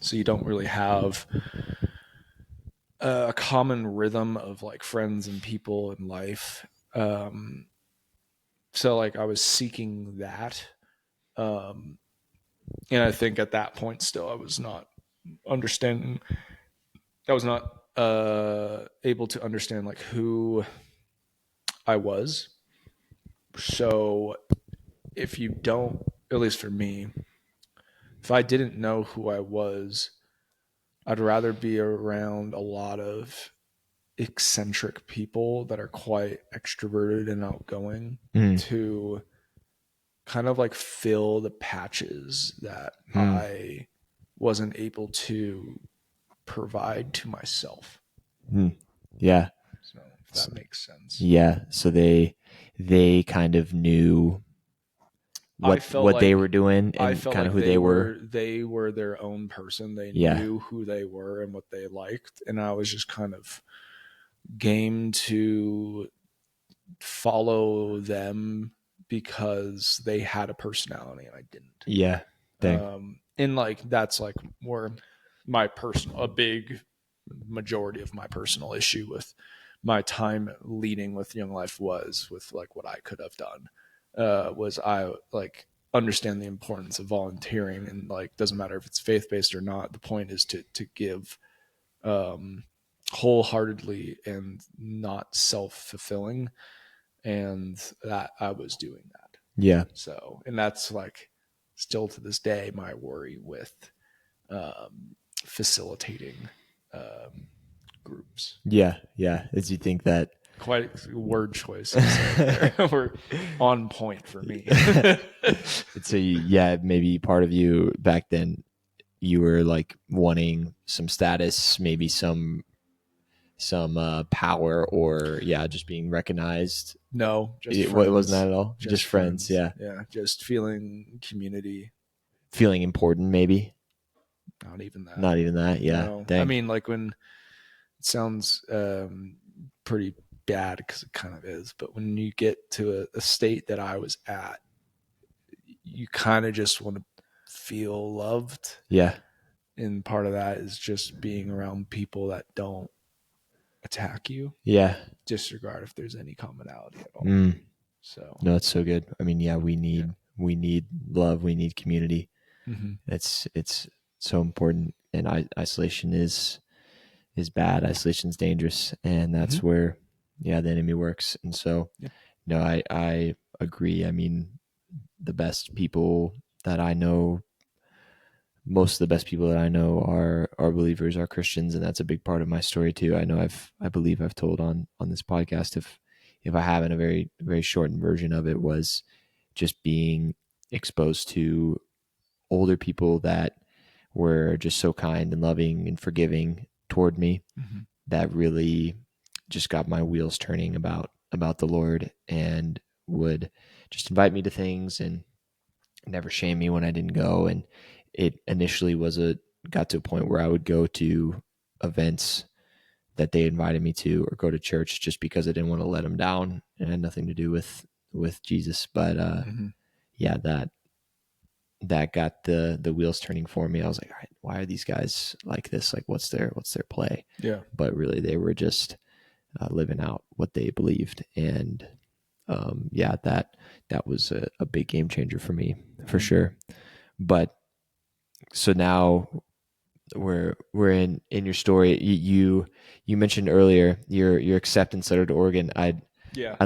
so you don't really have a common rhythm of like friends and people in life. So like I was seeking that, um, and I think at that point still I was not understanding. I was not able to understand like who I was. So if you don't, at least for me, if I didn't know who I was, I'd rather be around a lot of eccentric people that are quite extroverted and outgoing Mm. to kind of like fill the patches that Mm. I wasn't able to provide to myself. Mm. Yeah. So if that makes sense. Yeah. So they kind of knew I felt what they like were doing I and felt kind of like who they were. they were their own person. They Yeah. knew who they were and what they liked, and I was just kind of game to follow them because they had a personality and I didn't. Yeah. Dang. And like that's like where my personal a big majority of my personal issue with my time leading with Young Life was with like what I could have done. Was I like understand the importance of volunteering, and like doesn't matter if it's faith based or not. The point is to give wholeheartedly and not self fulfilling, and that I was doing that. Yeah. So, and that's like still to this day my worry with facilitating groups. Yeah. Yeah. As you think that. Quite word choices there were on point for me. So yeah, maybe part of you back then, you were like wanting some status, maybe some power, or yeah, just being recognized. No, just It wasn't that friends. at all. Just friends. Yeah. Yeah, just feeling community. Feeling important, maybe. Not even that. Not even that. Yeah. No, I Dang. mean like when it sounds pretty bad because it kind of is. But when you get to a state that I was at, you kind of just want to feel loved. Yeah. And part of that is just being around people that don't attack you. Yeah. Disregard if there's any commonality at all. So no, it's so good. I mean, yeah, we need love. We need community. mm-hmm. It's so important. And isolation is bad. Isolation is dangerous, and that's Mm-hmm. where the enemy works. And so, no, I agree. I mean, the best people that I know, most of the best people that I know are believers, are Christians, and that's a big part of my story too. I know I believe I've told on this podcast, if I haven't, a very, very shortened version of it was just being exposed to older people that were just so kind and loving and forgiving toward me, Mm-hmm. that really just got my wheels turning about the Lord, and would just invite me to things and never shame me when I didn't go. And it initially got to a point where I would go to events that they invited me to, or go to church just because I didn't want to let them down. It had nothing to do with Jesus, but Mm-hmm. yeah, that got the wheels turning for me. I was like, all right, why are these guys like this? Like, what's their play? Yeah. But really, they were just living out what they believed. And that was a big game changer for me, for sure. But so now we're in your story. You mentioned earlier your acceptance letter to Oregon. I'd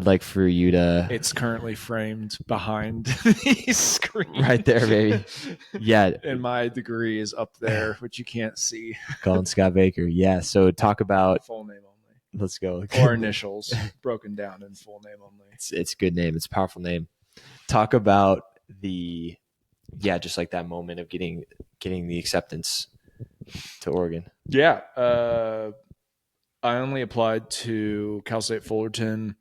like for you to. It's currently framed behind the screen. Right there, baby. Yeah. And my degree is up there, which you can't see. Colin Scott Baker. Yeah. So talk about full name only. Let's go. Or initials broken down in full name only. It's a good name. It's a powerful name. Talk about just like that moment of getting the acceptance to Oregon. Yeah. I only applied to Cal State Fullerton,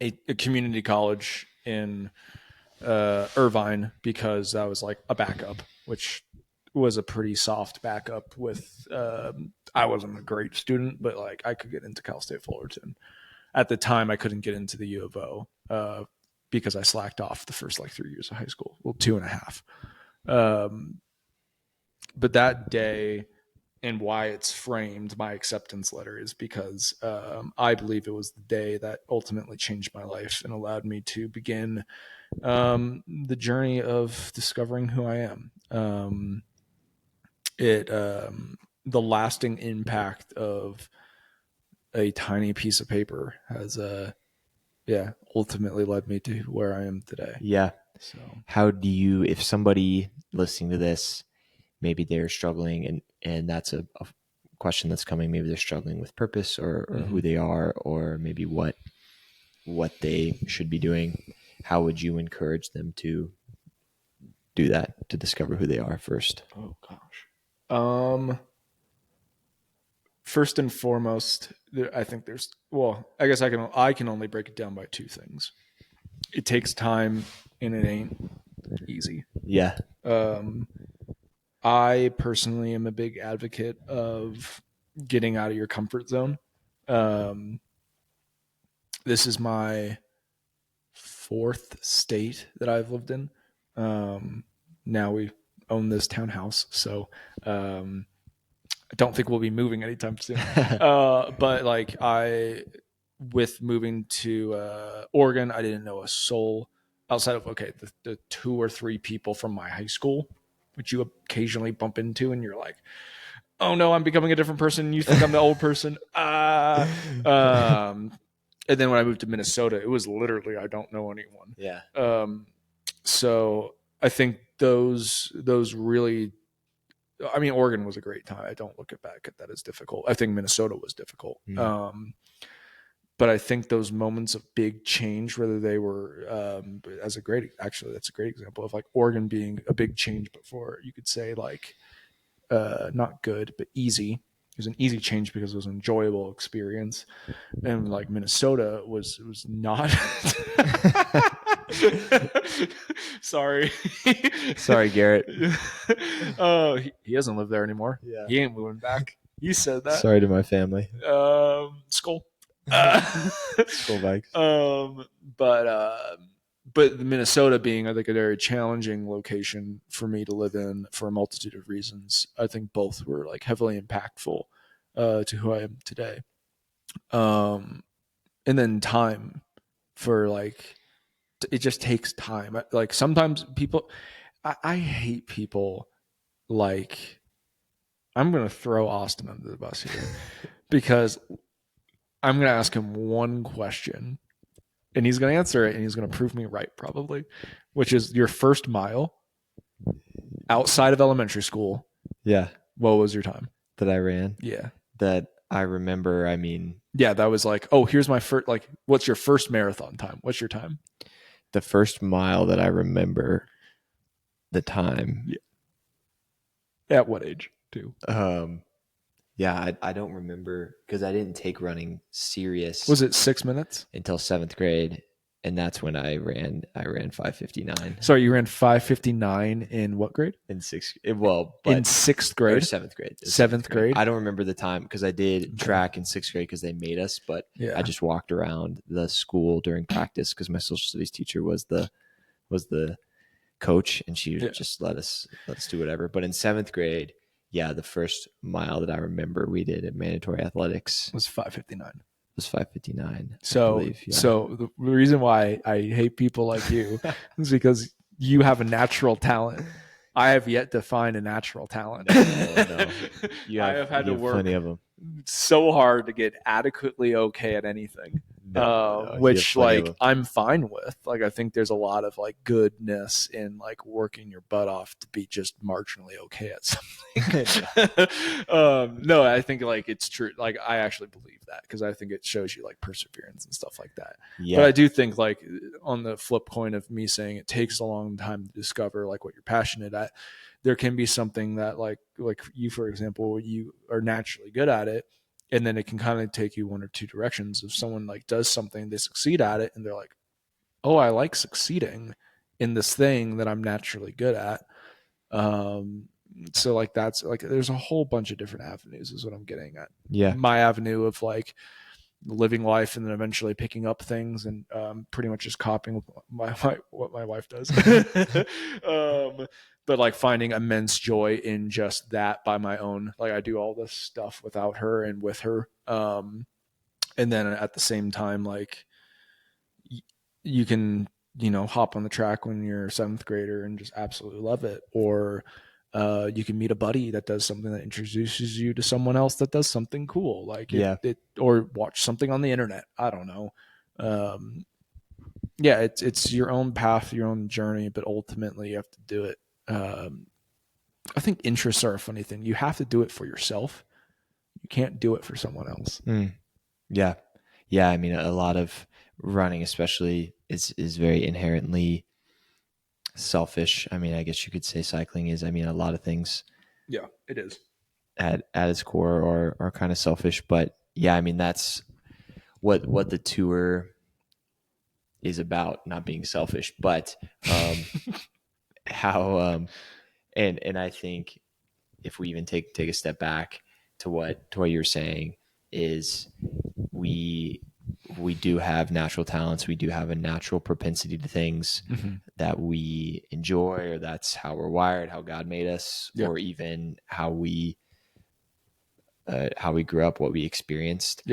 a community college in Irvine, because that was like a backup, which was a pretty soft backup with I wasn't a great student, but like I could get into Cal State Fullerton. At the time, I couldn't get into the U of O because I slacked off the first like 3 years of high school. Well, 2.5. But that day, and why it's framed my acceptance letter, is because I believe it was the day that ultimately changed my life and allowed me to begin the journey of discovering who I am. The lasting impact of a tiny piece of paper has ultimately led me to where I am today. Yeah. So how do you, if somebody listening to this, maybe they're struggling, and that's a question that's coming, maybe they're struggling with purpose or who they are, or maybe what they should be doing, how would you encourage them to do that, to discover who they are first? Oh gosh. First and foremost, I think I guess I can only break it down by two things. It takes time, and it ain't easy. Yeah. I personally am a big advocate of getting out of your comfort zone. This is my 4th state that I've lived in. Now we own this townhouse, so I don't think we'll be moving anytime soon. But like with moving to Oregon, I didn't know a soul outside of the 2 or 3 people from my high school, which you occasionally bump into, and you're like, oh no, I'm becoming a different person. You think I'm the old person. And then when I moved to Minnesota, it was literally I don't know anyone. Yeah. So I think those really, I mean, Oregon was a great time. I don't look back at that as difficult. I think Minnesota was difficult. But I think those moments of big change, whether they were that's a great example of like Oregon being a big change before you could say like not good, but easy. It was an easy change because it was an enjoyable experience. And like Minnesota was not. Sorry, Garrett. He doesn't live there anymore. Yeah. He ain't moving back. You said that. Sorry to my family. Skull. School bikes. But Minnesota being, I think, a very challenging location for me to live in for a multitude of reasons, I think both were like heavily impactful to who I am today. And then time for like, it just takes time. Like sometimes people, I hate people like, I'm going to throw Austin under the bus here because I'm going to ask him one question and he's going to answer it and he's going to prove me right probably, which is your first mile outside of elementary school. Yeah. What was your time? That I ran. Yeah. That I remember. I mean, yeah, that was like, oh, here's my first, like, what's your first marathon time? What's your time? the first mile that I remember the time. Yeah. At what age too? Yeah, I don't remember because I didn't take running serious. Was it 6 minutes? Until 7th grade, and that's when I ran 5:59. Sorry, you ran 5:59 in what grade? In sixth, in 6th grade, 7th grade. 7th grade. I don't remember the time because I did track in 6th grade because they made us, but I just walked around the school during practice because my social studies teacher was the coach, and she just let us do whatever. But in 7th grade, yeah, the first mile that I remember we did at mandatory athletics was 5:59. Was 5:59. So, so the reason why I hate people like you is because you have a natural talent. I have yet to find a natural talent. No. I have had to work plenty of them. so hard to get adequately okay at anything. Which like I'm fine with. Like I think there's a lot of like goodness in like working your butt off to be just marginally okay at something. No, I think like it's true. Like I actually believe that because I think it shows you like perseverance and stuff like that. Yeah. But I do think like on the flip coin of me saying it takes a long time to discover like what you're passionate at, there can be something that like you, for example, you are naturally good at it. And then it can kind of take you one or two directions. If someone like does something, they succeed at it, and they're like, "Oh, I like succeeding in this thing that I'm naturally good at." So like that's like there's a whole bunch of different avenues, is what I'm getting at. Yeah, my avenue of like living life and then eventually picking up things and pretty much just copying what my wife does. But like finding immense joy in just that by my own, like I do all this stuff without her and with her. And then at the same time, like you can, hop on the track when you're a 7th grader and just absolutely love it. Or you can meet a buddy that does something that introduces you to someone else that does something cool. Like or watch something on the internet. I don't know. It's your own path, your own journey, but ultimately you have to do it. I think interests are a funny thing. You have to do it for yourself. You can't do it for someone else. Yeah. I mean, a lot of running, especially, is very inherently selfish. I mean, I guess you could say cycling is. I mean, a lot of things. Yeah, it is. At its core are kind of selfish, but yeah, I mean that's what the tour is about, not being selfish, but how and I think if we even take a step back to what you're saying is we do have natural talents, we do have a natural propensity to things that we enjoy, or that's how we're wired, how God made us, or even how we grew up, what we experienced.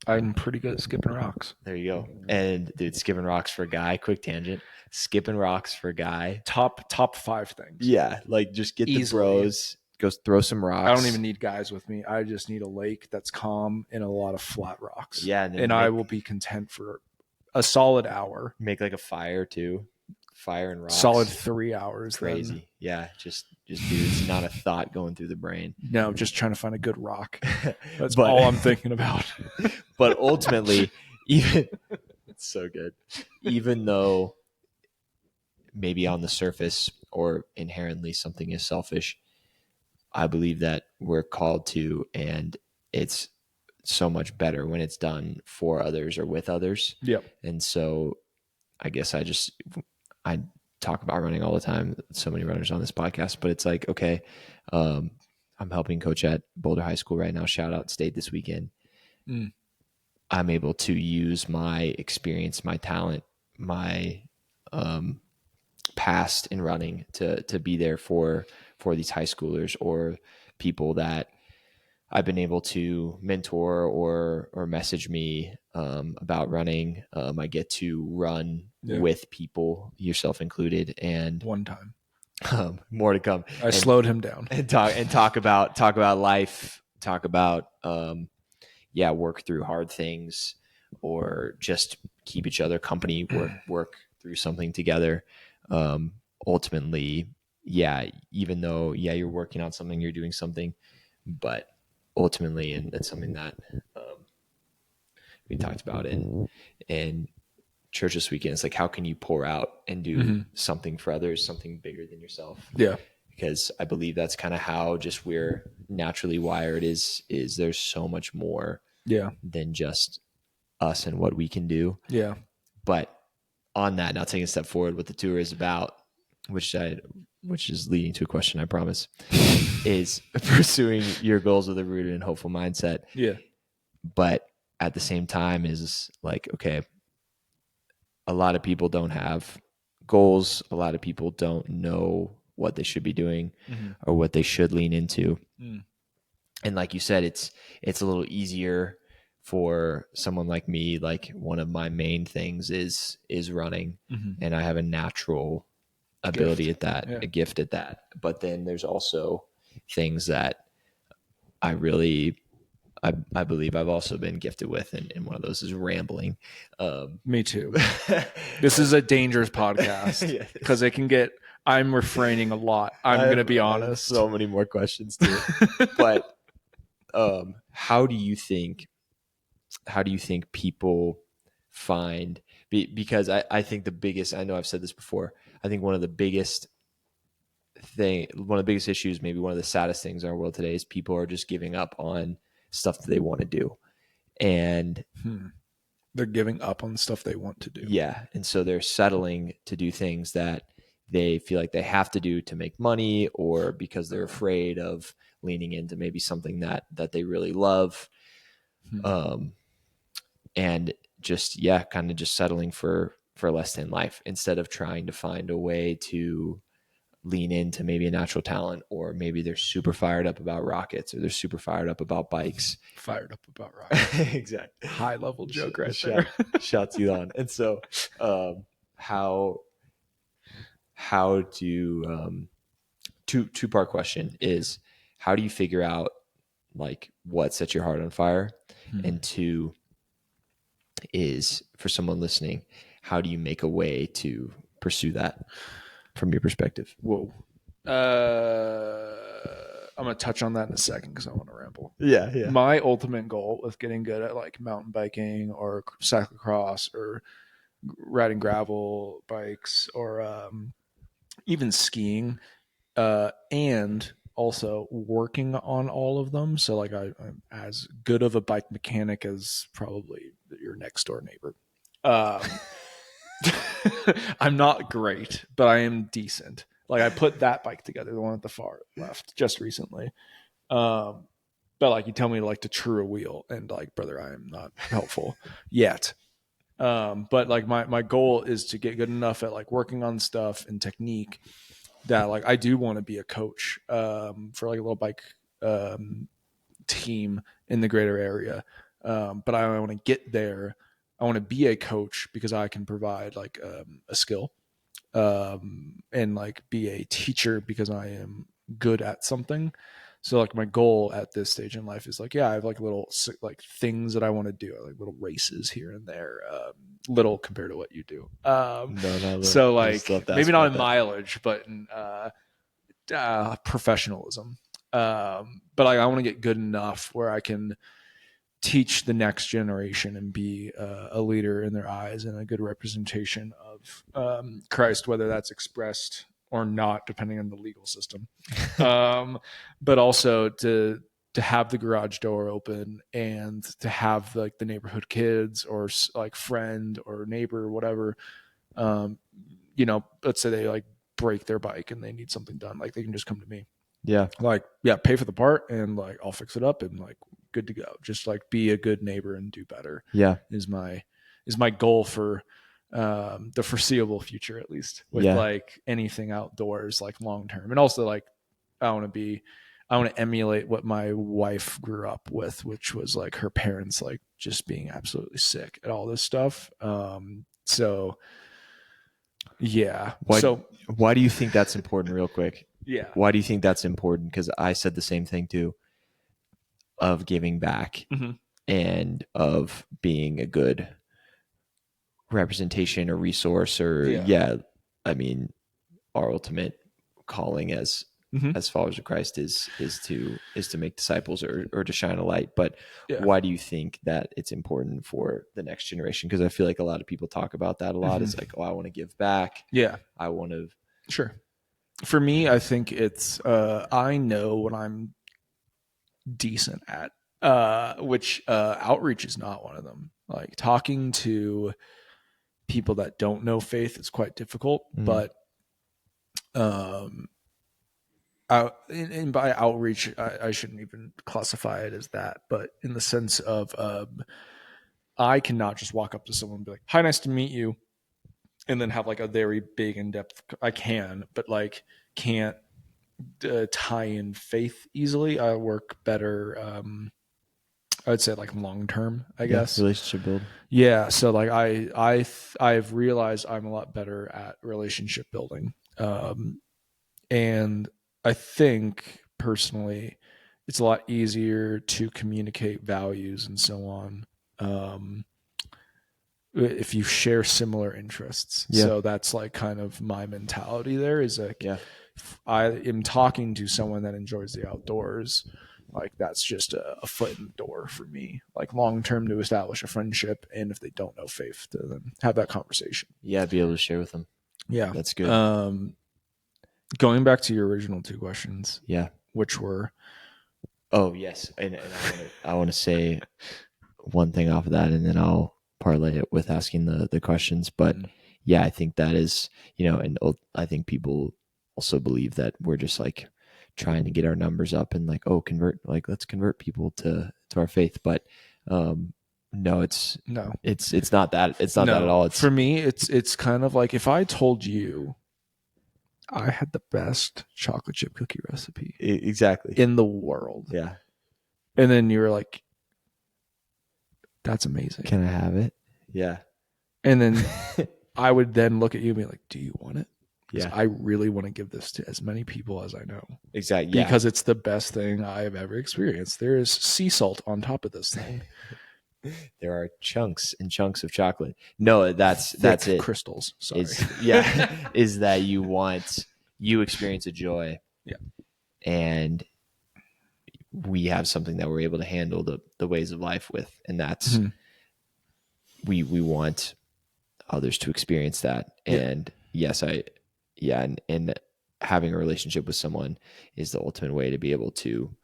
I'm pretty good at skipping rocks. There you go. And dude, skipping rocks for a guy, quick tangent. Skipping rocks for a guy. Top 5 things. Yeah. Like just get the bros, go throw some rocks. I don't even need guys with me. I just need a lake that's calm and a lot of flat rocks. Yeah. And I will be content for a solid hour. Make like a fire too. Fire and rocks. Solid 3 hours. Crazy. Then. Yeah. Just dude, it's not a thought going through the brain. No, just trying to find a good rock. That's all I'm thinking about. But ultimately, it's so good. Even though maybe on the surface or inherently something is selfish, I believe that we're called to, and it's so much better when it's done for others or with others. Yeah. And so I guess I talk about running all the time. So many runners on this podcast, but it's like, okay, I'm helping coach at Boulder High School right now. Shout out state this weekend. I'm able to use my experience, my talent, my past in running to be there for these high schoolers or people that I've been able to mentor or message me about running. I get to run with people, yourself included, and one time more to come. I slowed him down and talk about life, talk about work through hard things, or just keep each other company, work through something together. Ultimately, even though you're working on something, you're doing something, but ultimately, and that's something that we talked about in church this weekend. It's like, how can you pour out and do something for others, something bigger than yourself? Yeah. Because I believe that's kind of how just we're naturally wired is there's so much more than just us and what we can do. Yeah. But on that, now taking a step forward, what the tour is about, which is leading to a question, I promise, is pursuing your goals with a rooted and hopeful mindset. Yeah. But at the same time is like, okay, a lot of people don't have goals. A lot of people don't know what they should be doing or what they should lean into. And like you said, it's a little easier for someone like me. Like, one of my main things is running, and I have a natural ability at that, a gift at that. But then there's also things that I believe I've also been gifted with, and one of those is rambling. Me too. This is a dangerous podcast because it can get. I'm refraining a lot. I'm going to be honest. So many more questions too. But how do you think people find? Because I think the biggest. I know I've said this before. I think one of the biggest issues, maybe one of the saddest things in our world today, is people are just giving up on stuff that they want to do. And they're giving up on stuff they want to do. Yeah. And so they're settling to do things that they feel like they have to do to make money, or because they're afraid of leaning into maybe something that they really love. And just, kind of just settling for less than life, instead of trying to find a way to lean into maybe a natural talent, or maybe they're super fired up about rockets, or they're super fired up about bikes. Fired up about rockets. Exactly. High level joke right there. Shots you on. And so how do two-part question is, how do you figure out like what sets your heart on fire? And two is, for someone listening, how do you make a way to pursue that from your perspective? Whoa. I'm going to touch on that in a second because I want to ramble. Yeah. My ultimate goal with getting good at like mountain biking or cyclocross or riding gravel bikes or even skiing, and also working on all of them. So like I'm as good of a bike mechanic as probably your next door neighbor. I'm not great, but I am decent. Like, I put that bike together, the one at the far left, just recently. But like, you tell me like to true a wheel, and like, brother, I am not helpful yet. But like my goal is to get good enough at like working on stuff and technique that like I do want to be a coach for like a little bike team in the greater area. But I want to get there. I want to be a coach because I can provide like a skill, and like be a teacher because I am good at something. So like my goal at this stage in life is like, I have like little like things that I want to do, like little races here and there, little compared to what you do. So like maybe not in mileage, but in professionalism. But like I want to get good enough where I can teach the next generation and be a leader in their eyes and a good representation of Christ, whether that's expressed or not, depending on the legal system. But also to have the garage door open and to have like the neighborhood kids or like friend or neighbor or whatever, let's say they like break their bike and they need something done, like they can just come to me. Yeah. Like, pay for the part and like I'll fix it up and like good to go. Just like be a good neighbor and do better. Yeah. Is my goal for the foreseeable future, at least, with like anything outdoors, like long term. And also like I want to emulate what my wife grew up with, which was like her parents like just being absolutely sick at all this stuff. So yeah. Why do you think that's important, real quick? Yeah. Why do you think that's important? Because I said the same thing too, of giving back and of being a good representation or resource or I mean, our ultimate calling as followers of Christ is to make disciples or to shine a light. But why do you think that it's important for the next generation? Because I feel like a lot of people talk about that a lot. It's like, oh, I want to give back. Yeah. I want to. Sure. For me, I think it's I know what I'm decent at, which outreach is not one of them. Like talking to people that don't know faith is quite difficult, but and by outreach, I shouldn't even classify it as that, but in the sense of I cannot just walk up to someone and be like, "Hi, nice to meet you," and then have like a very big in-depth. I can, but like can't tie in faith easily. I work better. I would say like long term, I guess. Relationship build. Yeah. So like I've realized I'm a lot better at relationship building. And I think personally it's a lot easier to communicate values and so on. If you share similar interests. So that's like kind of my mentality there is like, I am talking to someone that enjoys the outdoors. Like that's just a foot in the door for me, like long term to establish a friendship. And if they don't know faith, to then have that conversation. Yeah, be able to share with them. Yeah, that's good. Going back to your original two questions, which were, oh yes, and I want to say one thing off of that, and then I'll parlay it with asking the questions. But yeah, I think that is, and I think people also believe that we're just like trying to get our numbers up and like, oh, let's convert people to our faith. But no, it's not that. It's not that at all. For me, it's kind of like if I told you I had the best chocolate chip cookie recipe exactly in the world. Yeah. And then you were like, that's amazing. Can I have it? Yeah. And then I would then look at you and be like, do you want it? Yeah. I really want to give this to as many people as I know. Exactly. Yeah. Because it's the best thing I have ever experienced. There is sea salt on top of this thing. There are chunks and chunks of chocolate. No, that's it. Crystals. Sorry. Is that you experience a joy. Yeah. And we have something that we're able to handle the ways of life with. And that's, we want others to experience that. And and having a relationship with someone is the ultimate way to be able to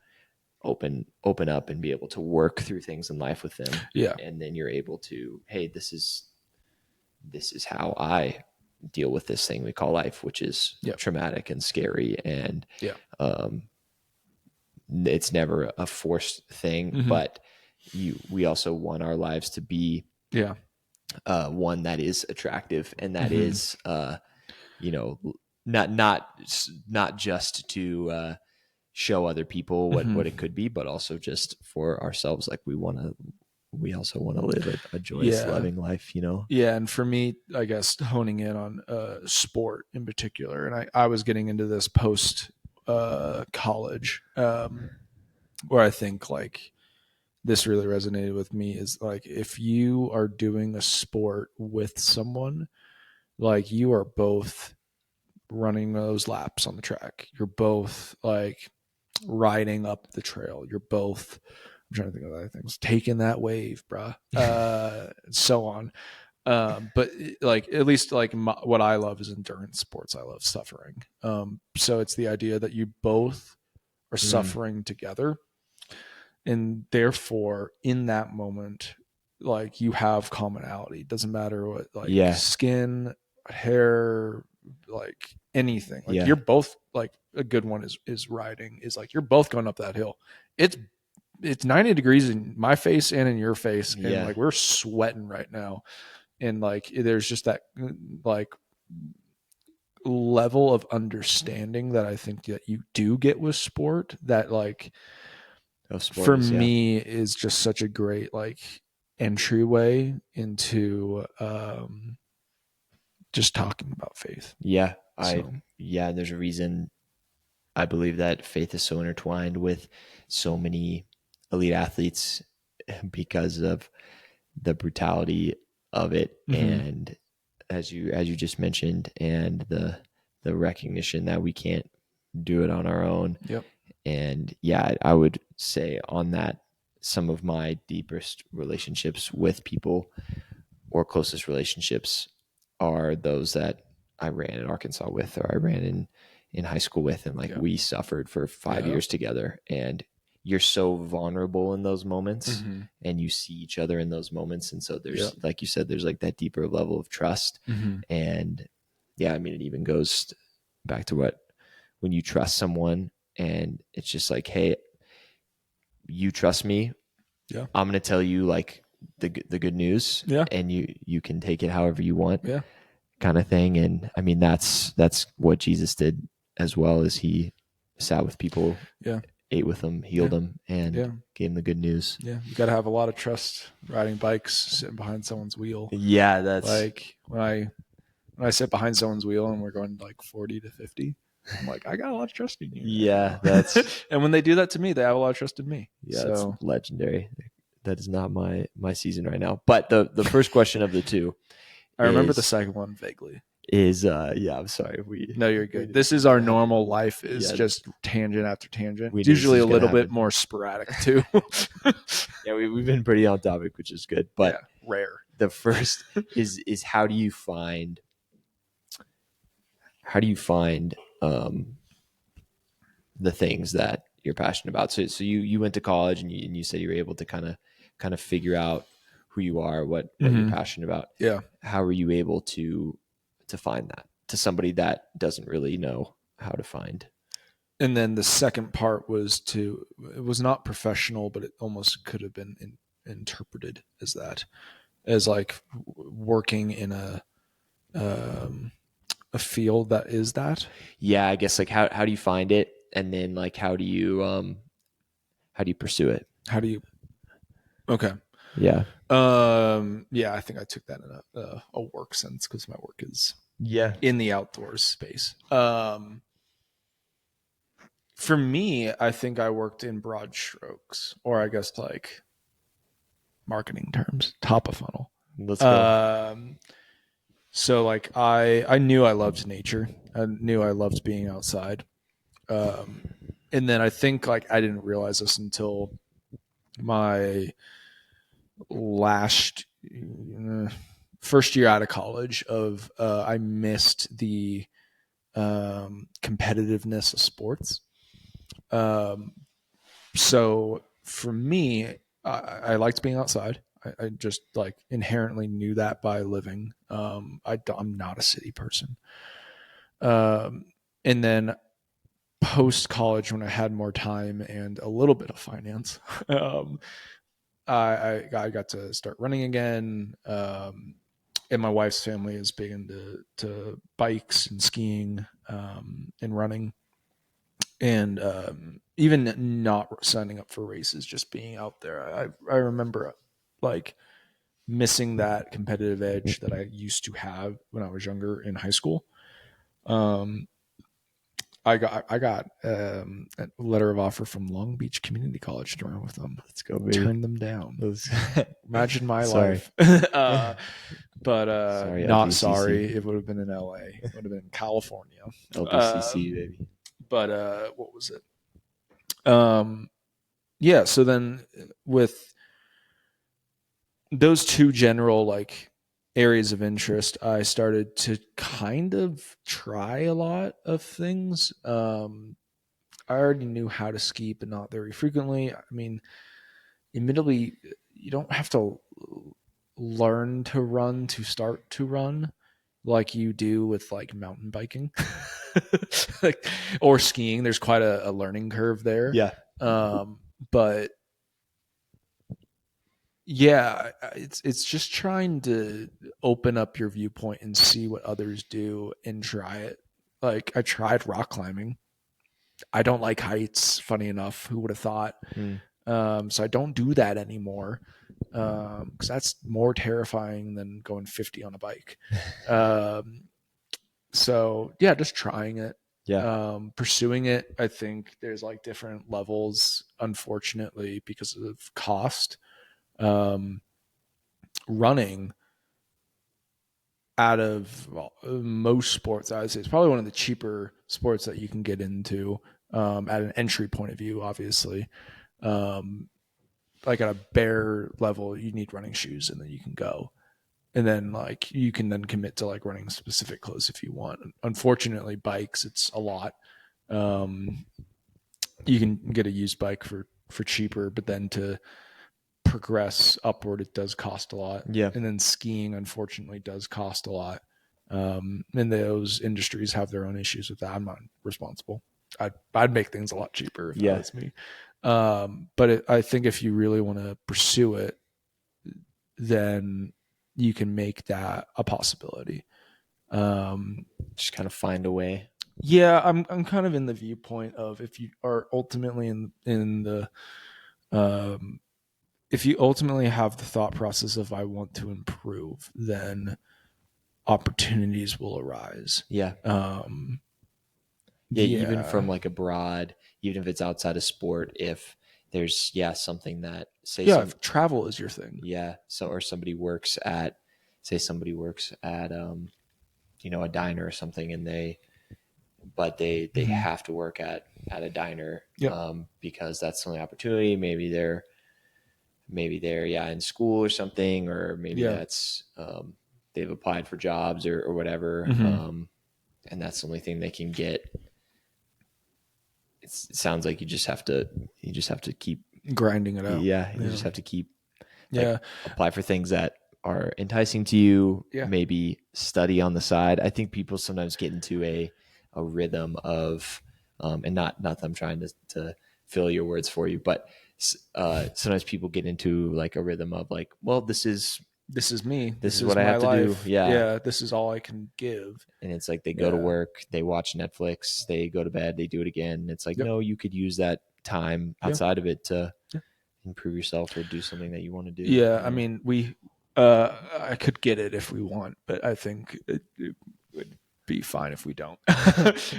open up and be able to work through things in life with them. Yeah. And then you're able to, hey, this is how I deal with this thing we call life, which is traumatic and scary. And it's never a forced thing, but we also want our lives to be one that is attractive and that is not just to show other people what it could be, but also just for ourselves. Like we also want to live a joyous, loving life, Yeah. And for me, I guess honing in on sport in particular, and I was getting into this post college, where I think like this really resonated with me is like, if you are doing a sport with someone, like you are both running those laps on the track. You're both like riding up the trail. You're both, I'm trying to think of other things, taking that wave, bruh, so on. But like, at least like what I love is endurance sports. I love suffering. So it's the idea that you both are suffering together. And therefore in that moment, like you have commonality. It doesn't matter what, like skin, hair, like anything. Like you're both, like a good one is riding, is like you're both going up that hill. It's it's 90 degrees in my face and in your face, and Yeah. like we're sweating right now, and like there's just that like level of understanding that I think that you do get with sport that like for me is just such a great like entryway into just talking about faith. Yeah. So There's a reason I believe that faith is so intertwined with so many elite athletes because of the brutality of it, and as you just mentioned, and the recognition that we can't do it on our own. Yep. And yeah, I would say on that, some of my deepest relationships with people or closest relationships are those that I ran in Arkansas with, or I ran in high school with, and like we suffered for 5 years together, and you're so vulnerable in those moments, and you see each other in those moments, and so there's like you said, there's like that deeper level of trust. And yeah, I mean, it even goes back to when you trust someone, and it's just like, hey, you trust me, I'm gonna tell you like the good news, and you can take it however you want, kind of thing. And I mean, that's what Jesus did as well, as he sat with people, ate with them, healed them, and gave them the good news. Yeah, you got to have a lot of trust riding bikes, sitting behind someone's wheel. Yeah, that's like when I sit behind someone's wheel and we're going like 40 to 50. I'm like, I got a lot of trust in you. Yeah, that's and when they do that to me, they have a lot of trust in me. Yeah, that's legendary. That is not my season right now. But the first question of the two, I remember the second one vaguely. Is I'm sorry. No, you're good. This is our normal life. Is just tangent after tangent. It's usually a little bit more sporadic too. Yeah, we've been pretty on topic, which is good. But rare. The first is how do you find the things that you're passionate about? So you went to college, and you said you were able to kind of figure out who you are, what you're passionate about. Yeah. How are you able to find that to somebody that doesn't really know how to find? And then the second part was it was not professional, but it almost could have been interpreted as that, as like working in a field that is that. Yeah, I guess like how do you find it, and then like how do you pursue it? Okay. Yeah. Yeah, I think I took that in a work sense, because my work is in the outdoors space. For me, I think I worked in broad strokes, or I guess like marketing terms, top of funnel. Let's go. So like I knew I loved nature. I knew I loved being outside. And then I think like I didn't realize this until my first year out of college I missed the competitiveness of sports. So for me, I liked being outside. I just like inherently knew that by living. I'm not a city person. And then post college, when I had more time and a little bit of finance, I got to start running again. And my wife's family is big into bikes and skiing and running. And even not signing up for races, just being out there. I remember like missing that competitive edge that I used to have when I was younger in high school. I got a letter of offer from Long Beach Community College to run with them. Let's go, baby. Turn them down. Imagine my sorry. life. But sorry, not LBCC. Sorry. It would have been in LA. It would have been in California. LBCC, baby. But what was it? Yeah. So then with those two general like areas of interest, I started to kind of try a lot of things. I already knew how to ski, but not very frequently. I mean, admittedly, you don't have to learn to run to start to run like you do with like mountain biking or skiing. There's quite a learning curve there. Yeah. But yeah, it's just trying to open up your viewpoint and see what others do and try it. Like I tried rock climbing. I don't like heights. Funny enough, who would have thought? Mm. So I don't do that anymore because that's more terrifying than going 50 on a bike. Um, so yeah, just trying it, Yeah. pursuing it. I think there's like different levels, unfortunately, because of cost. Um, running out of most sports, I would say it's probably one of the cheaper sports that you can get into at an entry point of view, obviously. Um, like at a bare level, you need running shoes and then you can go. And then like you can then commit to like running specific clothes if you want. Unfortunately, bikes, it's a lot. Um, you can get a used bike for cheaper, but then to progress upward, it does cost a lot. Yeah. And then skiing, unfortunately, does cost a lot. And those industries have their own issues with that. I'm not responsible. I'd make things a lot cheaper if that was me. But I think if you really want to pursue it, then you can make that a possibility. Just kind of find a way. Yeah, I'm kind of in the viewpoint of if you are ultimately in the if you ultimately have the thought process of I want to improve, then opportunities will arise. Yeah. Yeah, even from like abroad, even if it's outside of sport, if there's something that if travel is your thing. So or somebody works at a diner or something, and they have to work at a diner because that's the only opportunity. Maybe they're in school or something, or maybe that's they've applied for jobs or whatever, and that's the only thing they can get. It sounds like you just have to keep grinding it out. You just have to keep apply for things that are enticing to you. Maybe study on the side. I think people sometimes get into a rhythm of and not that I'm trying to fill your words for you, but sometimes people get into like a rhythm of like, well, this is me. This is what I have to do. Yeah. This is all I can give. And it's like they go to work, they watch Netflix, they go to bed, they do it again. It's like, no, you could use that time outside of it to improve yourself or do something that you want to do. Yeah. I mean, I could get it if we want, but I think it would be fine if we don't.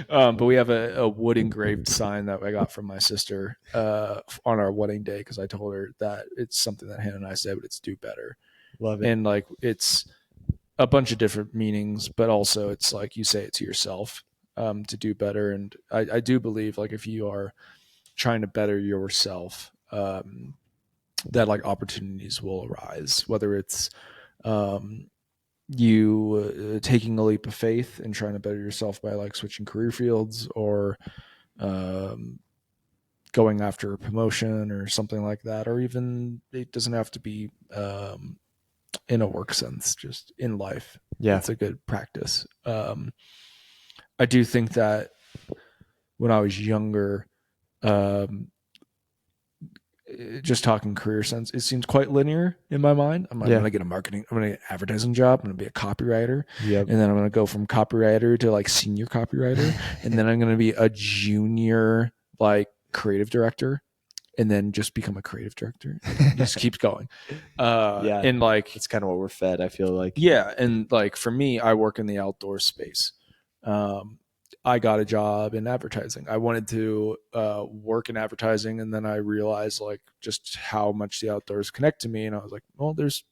But we have a wood engraved sign that I got from my sister on our wedding day because I told her that it's something that Hannah and I said, but it's do better. Love it. And like it's a bunch of different meanings, but also it's like you say it to yourself to do better. And I do believe like if you are trying to better yourself, that like opportunities will arise, whether it's you taking a leap of faith and trying to better yourself by like switching career fields or going after a promotion or something like that, or even it doesn't have to be in a work sense, just in life. It's a good practice. I do think that when I was younger, just talking career sense, it seems quite linear in my mind. I'm going to get I'm going to get an advertising job. I'm going to be a copywriter. And then I'm going to go from copywriter to like senior copywriter. And then I'm going to be a junior, like creative director. And then just become a creative director. It just keeps going. And like, it's kind of what we're fed, I feel like. Yeah. And like, for me, I work in the outdoor space. I got a job in advertising. I wanted to work in advertising, and then I realized like just how much the outdoors connect to me. And I was like, well, there's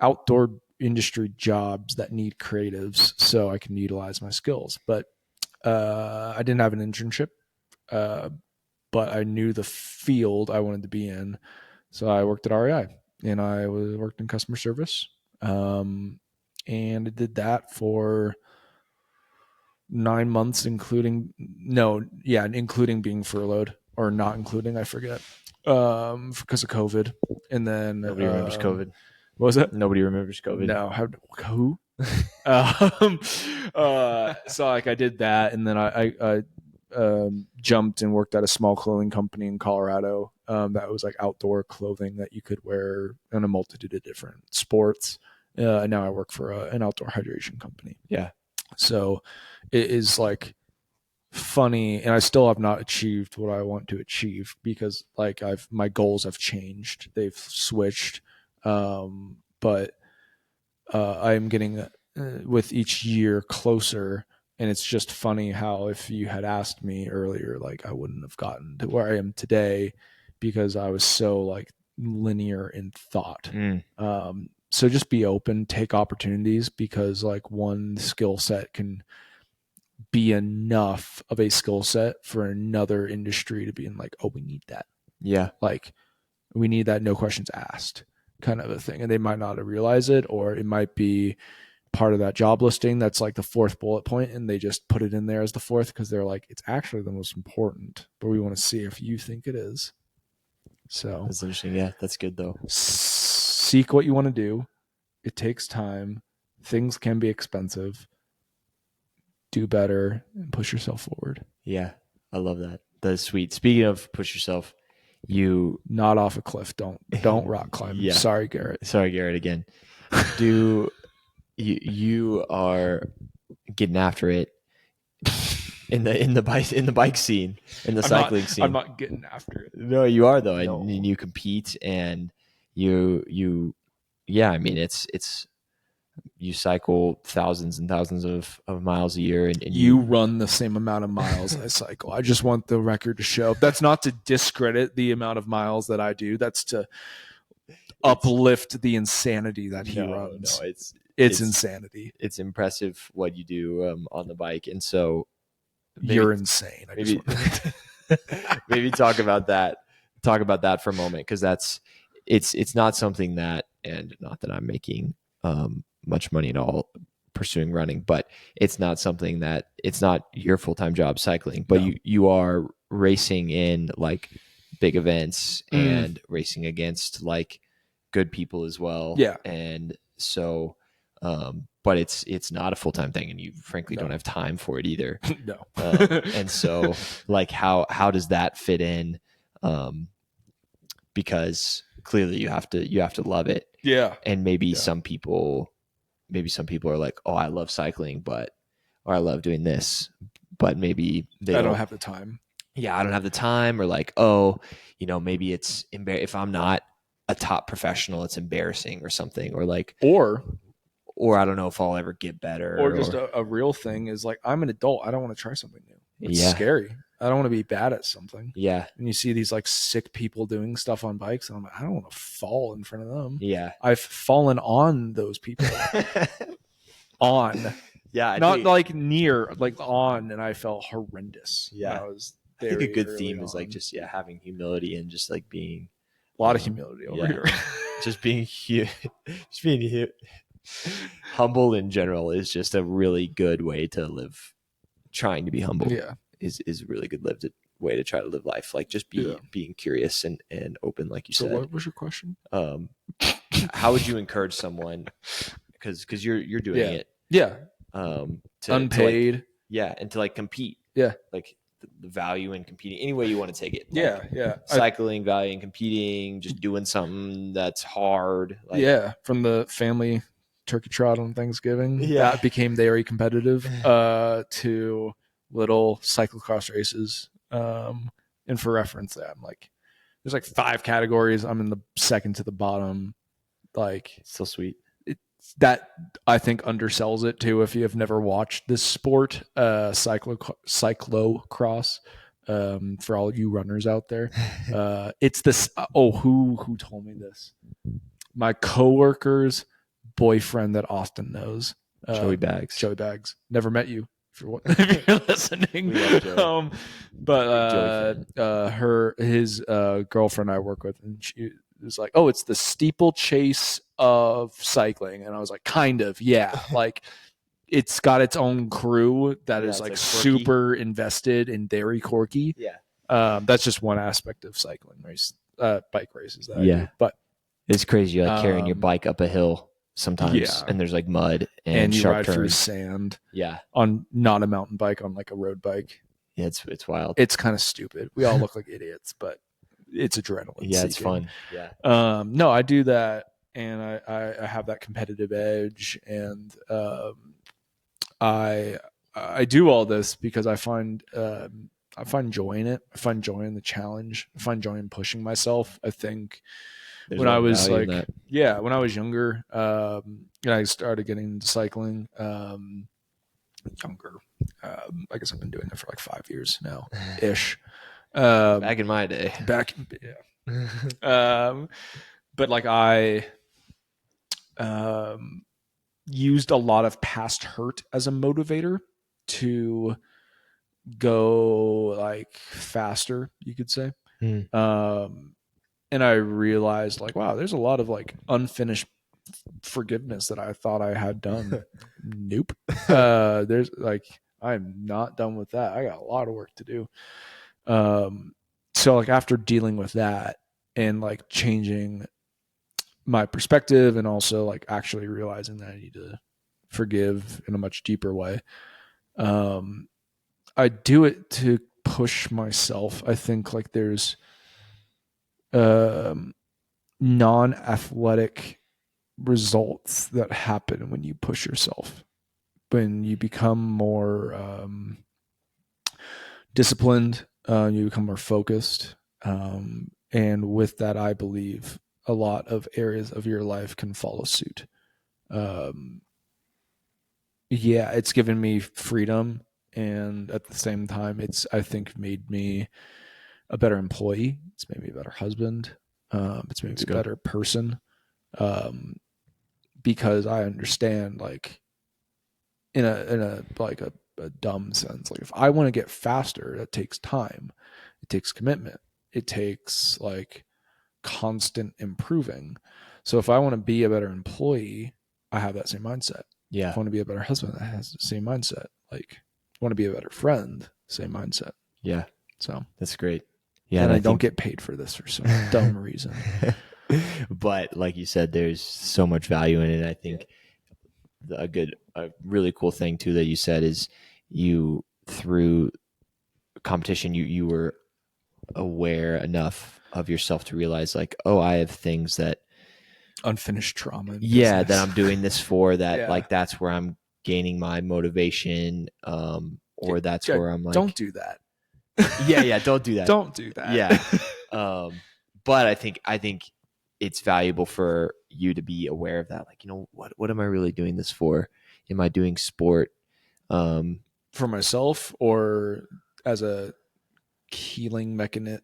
outdoor industry jobs that need creatives, so I can utilize my skills. But I didn't have an internship, but I knew the field I wanted to be in. So I worked at REI, and I worked in customer service. And I did that for 9 months, including being furloughed, or not including, I forget, because of COVID. And then nobody remembers COVID. What was that? Nobody remembers COVID. No, who? So like I did that, and then I jumped and worked at a small clothing company in Colorado that was like outdoor clothing that you could wear in a multitude of different sports. And now I work for an outdoor hydration company. Yeah. So it is like funny, and I still have not achieved what I want to achieve because like my goals have changed. They've switched. But I am getting with each year closer. And it's just funny how if you had asked me earlier, like I wouldn't have gotten to where I am today because I was so like linear in thought. So just be open, take opportunities because like one skill set can be enough of a skill set for another industry to be in like, oh, we need that. Yeah. Like we need that, no questions asked kind of a thing. And they might not realize it, or it might be part of that job listing that's like the fourth bullet point and they just put it in there as the fourth because they're like, it's actually the most important, but we want to see if you think it is. So that's interesting. Yeah, that's good though. Seek what you want to do. It takes time. Things can be expensive. Do better and push yourself forward. Yeah, I love that. That's sweet. Speaking of push yourself, you not off a cliff. Don't rock climb. Yeah. Sorry, Garrett again. Do you are getting after it in the bike scene, in the cycling scene. I'm not getting after it. No, you are though. No. And you compete and you yeah, I mean it's you cycle thousands and thousands of miles a year and you run the same amount of miles I cycle. I just want the record to show. That's not to discredit the amount of miles that I do. That's to uplift the insanity that he runs. No, it's insanity. It's impressive what you do on the bike. And so you're insane. Maybe talk about that. Talk about that for a moment. Cause it's not something that, and not that I'm making, much money at all pursuing running, but it's not something that it's not your full-time job cycling, but you are racing in like big events and racing against like good people as well. Yeah. And so, but it's not a full-time thing and you frankly don't have time for it either. No. And so like, how does that fit in? Because clearly you have to love it. Yeah. And maybe some people are like, oh, I love cycling, or I love doing this, but maybe I don't have the time. Yeah, I don't have the time, or like, oh, maybe it's if I'm not a top professional, it's embarrassing or something, or like, or I don't know if I'll ever get better, or just a real thing is like, I'm an adult, I don't want to try something new. It's scary. I don't want to be bad at something. Yeah. And you see these like sick people doing stuff on bikes and I'm like, I don't want to fall in front of them. Yeah. I've fallen on those people. Yeah. Not like near, like on, and I felt horrendous. Yeah. I think a good theme is like just having humility and just like being a lot of humility over here. just being humble in general is just a really good way to live. Trying to be humble. Yeah. Is a really good way to try to live life. Like just being curious and open, like you said. So what was your question? How would you encourage someone? Because you're doing it. Yeah. Unpaid. And to like compete. Yeah. Like the value in competing any way you want to take it. Like, cycling, value in competing, just doing something that's hard. Like, from the family turkey trot on Thanksgiving. That became very competitive. To little cyclocross races. And for reference, I'm like, there's like 5 categories. I'm in the second to the bottom. Like, it's so sweet. That I think undersells it too. If you have never watched this sport, cyclocross, for all you runners out there, it's this. Who told me this? My coworker's boyfriend that Austin knows. Joey Bags. Never met you. If you're listening, his girlfriend I work with, and she was like, "Oh, it's the steeplechase of cycling," and I was like, "Kind of, yeah." Like, it's got its own crew that is like super invested and very quirky. Yeah, that's just one aspect of cycling bike races that I do. But it's crazy. You're like carrying your bike up a hill. Sometimes and there's like mud and you sharp ride turns. through sand Yeah, on not a mountain bike, on like a road bike. Yeah, it's wild. It's kind of stupid. We all look like idiots, but it's adrenaline. Yeah, it's seeking. fun. Yeah. No, I do that, and I have that competitive edge, and I do all this because I find joy in it. I find joy in the challenge. I find joy in pushing myself. I think There's when a I lot of was value in like, that. when I was younger, I started getting into cycling. Younger, I guess I've been doing it for like 5 years now, ish. Back in my day. Yeah. But like I used a lot of past hurt as a motivator to go like faster, you could say. Mm. And I realized like, wow, there's a lot of like unfinished forgiveness that I thought I had done. Nope. There's like, I'm not done with that. I got a lot of work to do. So like after dealing with that and like changing my perspective and also like actually realizing that I need to forgive in a much deeper way. I do it to push myself. I think like there's non-athletic results that happen when you push yourself, when you become more disciplined, you become more focused. And with that, I believe a lot of areas of your life can follow suit. Yeah, it's given me freedom. And at the same time, it's, I think, made me a better employee. It's made me a better husband. It's made me a better person. Because I understand, like, in a like a dumb sense, like if I want to get faster, that takes time. It takes commitment. It takes like constant improving. So if I want to be a better employee, I have that same mindset. Yeah. If I want to be a better husband, I have the same mindset. Like, I want to be a better friend, same mindset. Yeah. So that's great. Yeah. And I don't get paid for this for some dumb reason. But like you said, there's so much value in it. I think a really cool thing too that you said is you, through competition, you were aware enough of yourself to realize like, oh, I have things that unfinished trauma. That I'm doing this for, that like that's where I'm gaining my motivation, or that's where I'm like, don't do that. Don't do that. Don't do that. Yeah. But I think it's valuable for you to be aware of that. Like, what am I really doing this for? Am I doing sport for myself or as a healing mechanism?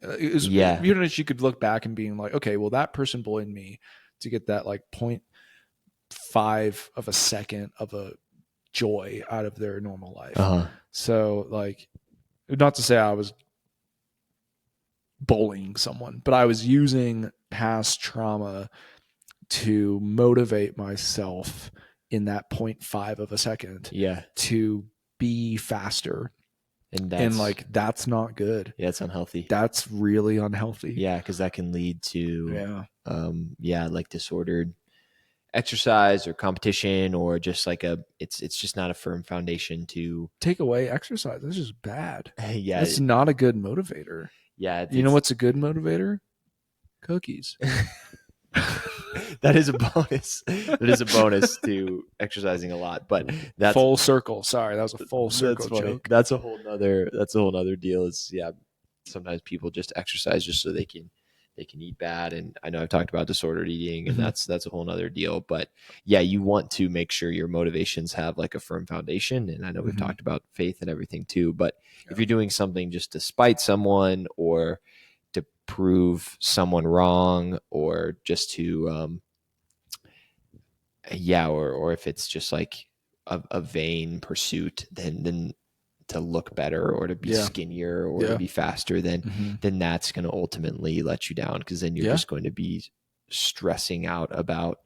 You could look back and being like, okay, well, that person bullied me to get that like 0.5 of a second of a joy out of their normal life. So like, not to say I was bullying someone, but I was using past trauma to motivate myself in that 0.5 of a second to be faster. And like, that's not good. Yeah, it's unhealthy. That's really unhealthy. Yeah, because that can lead to like disordered exercise or competition, or just like it's just not a firm foundation to take away exercise. That's just bad. Yeah, it's not a good motivator. Yeah, you know what's a good motivator? Cookies. That is a bonus. That is a bonus to exercising a lot, but that's full circle. Sorry, that was a full circle joke. That's a whole nother deal. Is sometimes people just exercise just so they can eat bad, and I know I've talked about disordered eating, and that's a whole nother deal. But yeah, you want to make sure your motivations have like a firm foundation, and I know we've talked about faith and everything too. But if you're doing something just to spite someone, or to prove someone wrong, or just to or if it's just like a vain pursuit, then to look better, or to be skinnier, or to be faster, then that's going to ultimately let you down, because then you're just going to be stressing out about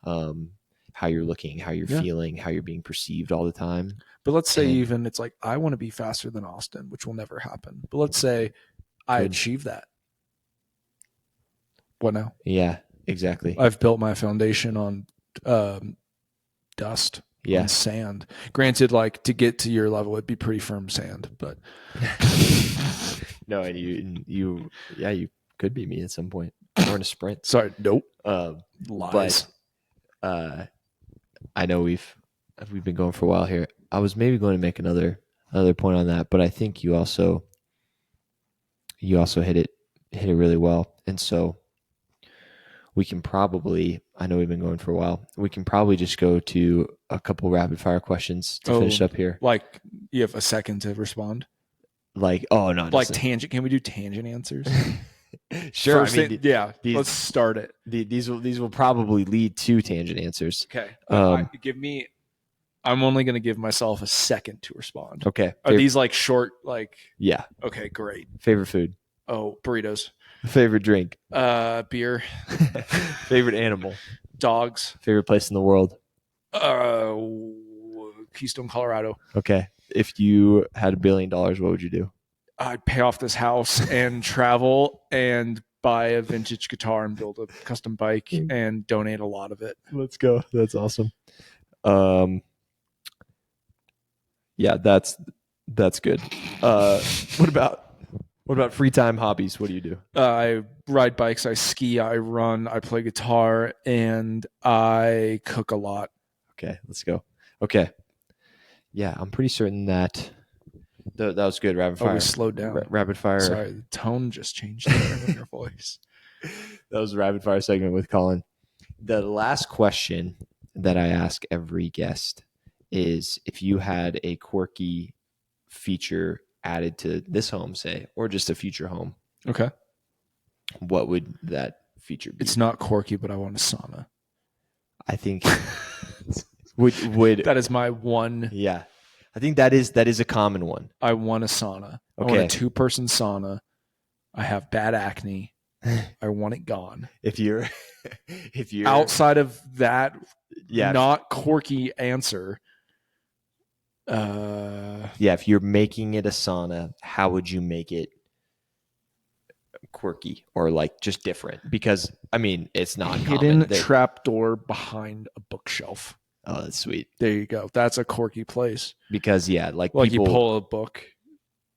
how you're looking, how you're feeling, how you're being perceived all the time. But let's say even it's like, I want to be faster than Austin, which will never happen. But let's say I achieve that. What now? Yeah, exactly. I've built my foundation on dust. Yeah. on sand. Granted, like to get to your level, it'd be pretty firm sand, but No, and you could be me at some point or in a sprint. sorry, nope. Lies. But I know we've been going for a while here. I was maybe going to make another point on that, but I think you also hit it really well. And so we can probably, I know we've been going for a while, we can probably just go to a couple rapid fire questions to finish up here. Like you have a second to respond. Like, oh no, like tangent. Can we do tangent answers? Sure. First let's start it. These will probably lead to tangent answers. Okay. I'm only going to give myself a second to respond. Okay. Are these like short? Like yeah. Okay, great. Favorite food? Oh, burritos. Favorite drink? Beer. Favorite animal? Dogs. Favorite place in the world? Keystone, Colorado. Okay. If you had $1 billion, what would you do? I'd pay off this house and travel and buy a vintage guitar and build a custom bike and donate a lot of it. Let's go. That's awesome. Yeah, that's good. What about free time hobbies? What do you do? I ride bikes, I ski, I run, I play guitar, and I cook a lot. Okay, let's go. Okay. Yeah, I'm pretty certain that was good. Rapid fire. We slowed down. Rapid fire. Sorry, the tone just changed there in your voice. That was a rapid fire segment with Colin. The last question that I ask every guest is if you had a quirky feature added to this home, say, or just a future home. Okay. What would that feature be? It's not quirky, but I want a sauna. I think would that is my one. Yeah. I think that is a common one. I want a sauna. Okay. I want a 2-person sauna. I have bad acne. I want it gone. If you're outside of that, yeah, not quirky answer. If you're making it a sauna, how would you make it quirky or like just different? Because I mean, it's not hidden trapdoor behind a bookshelf. Oh, that's sweet. There you go. That's a quirky place. Because like people, you pull a book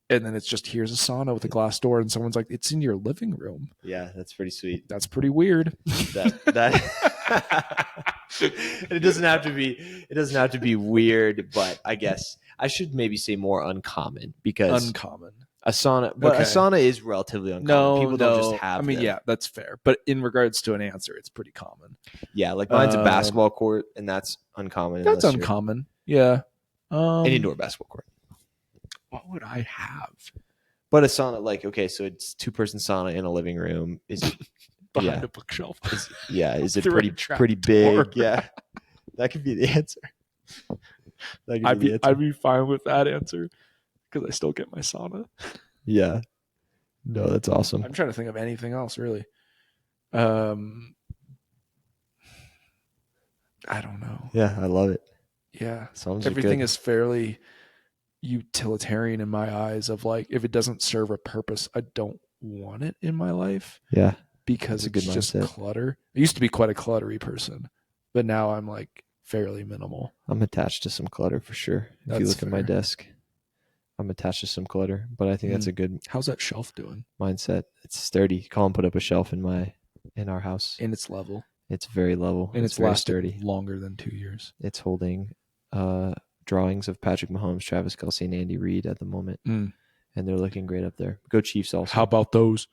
and then it's just here's a sauna with a glass door and someone's like, it's in your living room. Yeah, that's pretty sweet. That's pretty weird. That it doesn't have to be weird, but I guess I should maybe say more uncommon because uncommon. A sauna, but a sauna is relatively uncommon. No, people don't just have. I mean, them. Yeah, that's fair. But in regards to an answer, it's pretty common. Yeah, like mine's a basketball court, and that's uncommon. That's uncommon. Yeah, an indoor basketball court. What would I have? But a sauna, like so it's 2-person sauna in a living room. Is it behind a bookshelf? Is it pretty big? Yeah, that could be the answer. I'd be fine with that answer. Because I still get my sauna. Yeah. No, that's awesome. I'm trying to think of anything else, really. I don't know. Yeah, I love it. Yeah. Sounds everything is fairly utilitarian in my eyes of like, if it doesn't serve a purpose, I don't want it in my life. Yeah. Because it's just clutter. I used to be quite a cluttery person, but now I'm like fairly minimal. I'm attached to some clutter for sure. If you look at my desk. I'm attached to some clutter, but I think that's a good. How's that shelf doing? Mindset. It's sturdy. Colin put up a shelf in our house. And it's level. It's very level. And it's lasted sturdy. Longer than 2 years. It's holding drawings of Patrick Mahomes, Travis Kelce, and Andy Reid at the moment. And they're looking great up there. Go Chiefs also. How about those?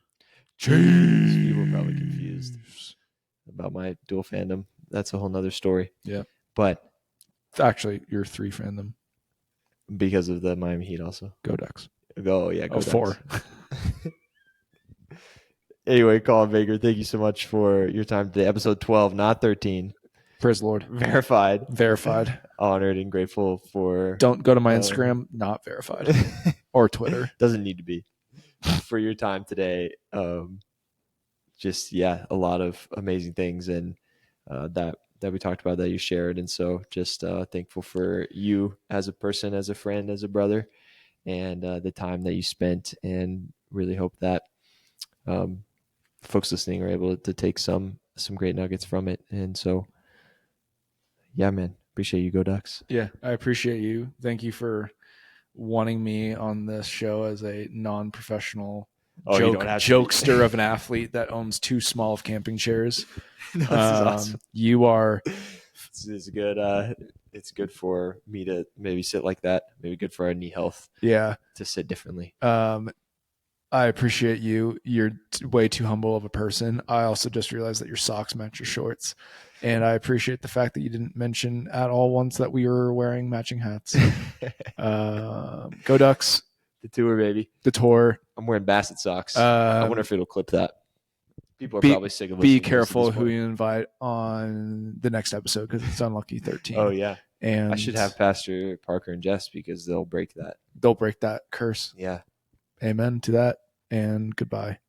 Chiefs. People are probably confused about my dual fandom. That's a whole nother story. Yeah. But actually, you're 3 fandom. Because of the Miami Heat also. Go Ducks. Go Ducks. 4. Anyway, Colin Baker, thank you so much for your time today. Episode 12, not 13. Praise the Lord. Verified. Honored and grateful for... Don't go to my Instagram, not verified. Or Twitter. Doesn't need to be. For your time today. A lot of amazing things and that we talked about that you shared. And so just thankful for you as a person, as a friend, as a brother, and the time that you spent, and really hope that folks listening are able to take some great nuggets from it. And so, yeah, man, Appreciate you. Go Ducks. Yeah, I appreciate you. Thank you for wanting me on this show as a non-professional You don't have to be. jokester of an athlete that owns 2 small of camping chairs. No, this is awesome. You are. This is good. It's good for me to maybe sit like that. Maybe good for our knee health. Yeah. To sit differently. I appreciate you. You're way too humble of a person. I also just realized that your socks match your shorts. And I appreciate the fact that you didn't mention at all once that we were wearing matching hats. Go Ducks. The tour, baby. The tour. I'm wearing Bassett socks. I wonder if it'll clip that. People are probably sick of listening. Be careful who you invite on the next episode because it's Unlucky 13. Oh, yeah. And I should have Pastor Parker and Jess because they'll break that. They'll break that curse. Yeah. Amen to that, and goodbye.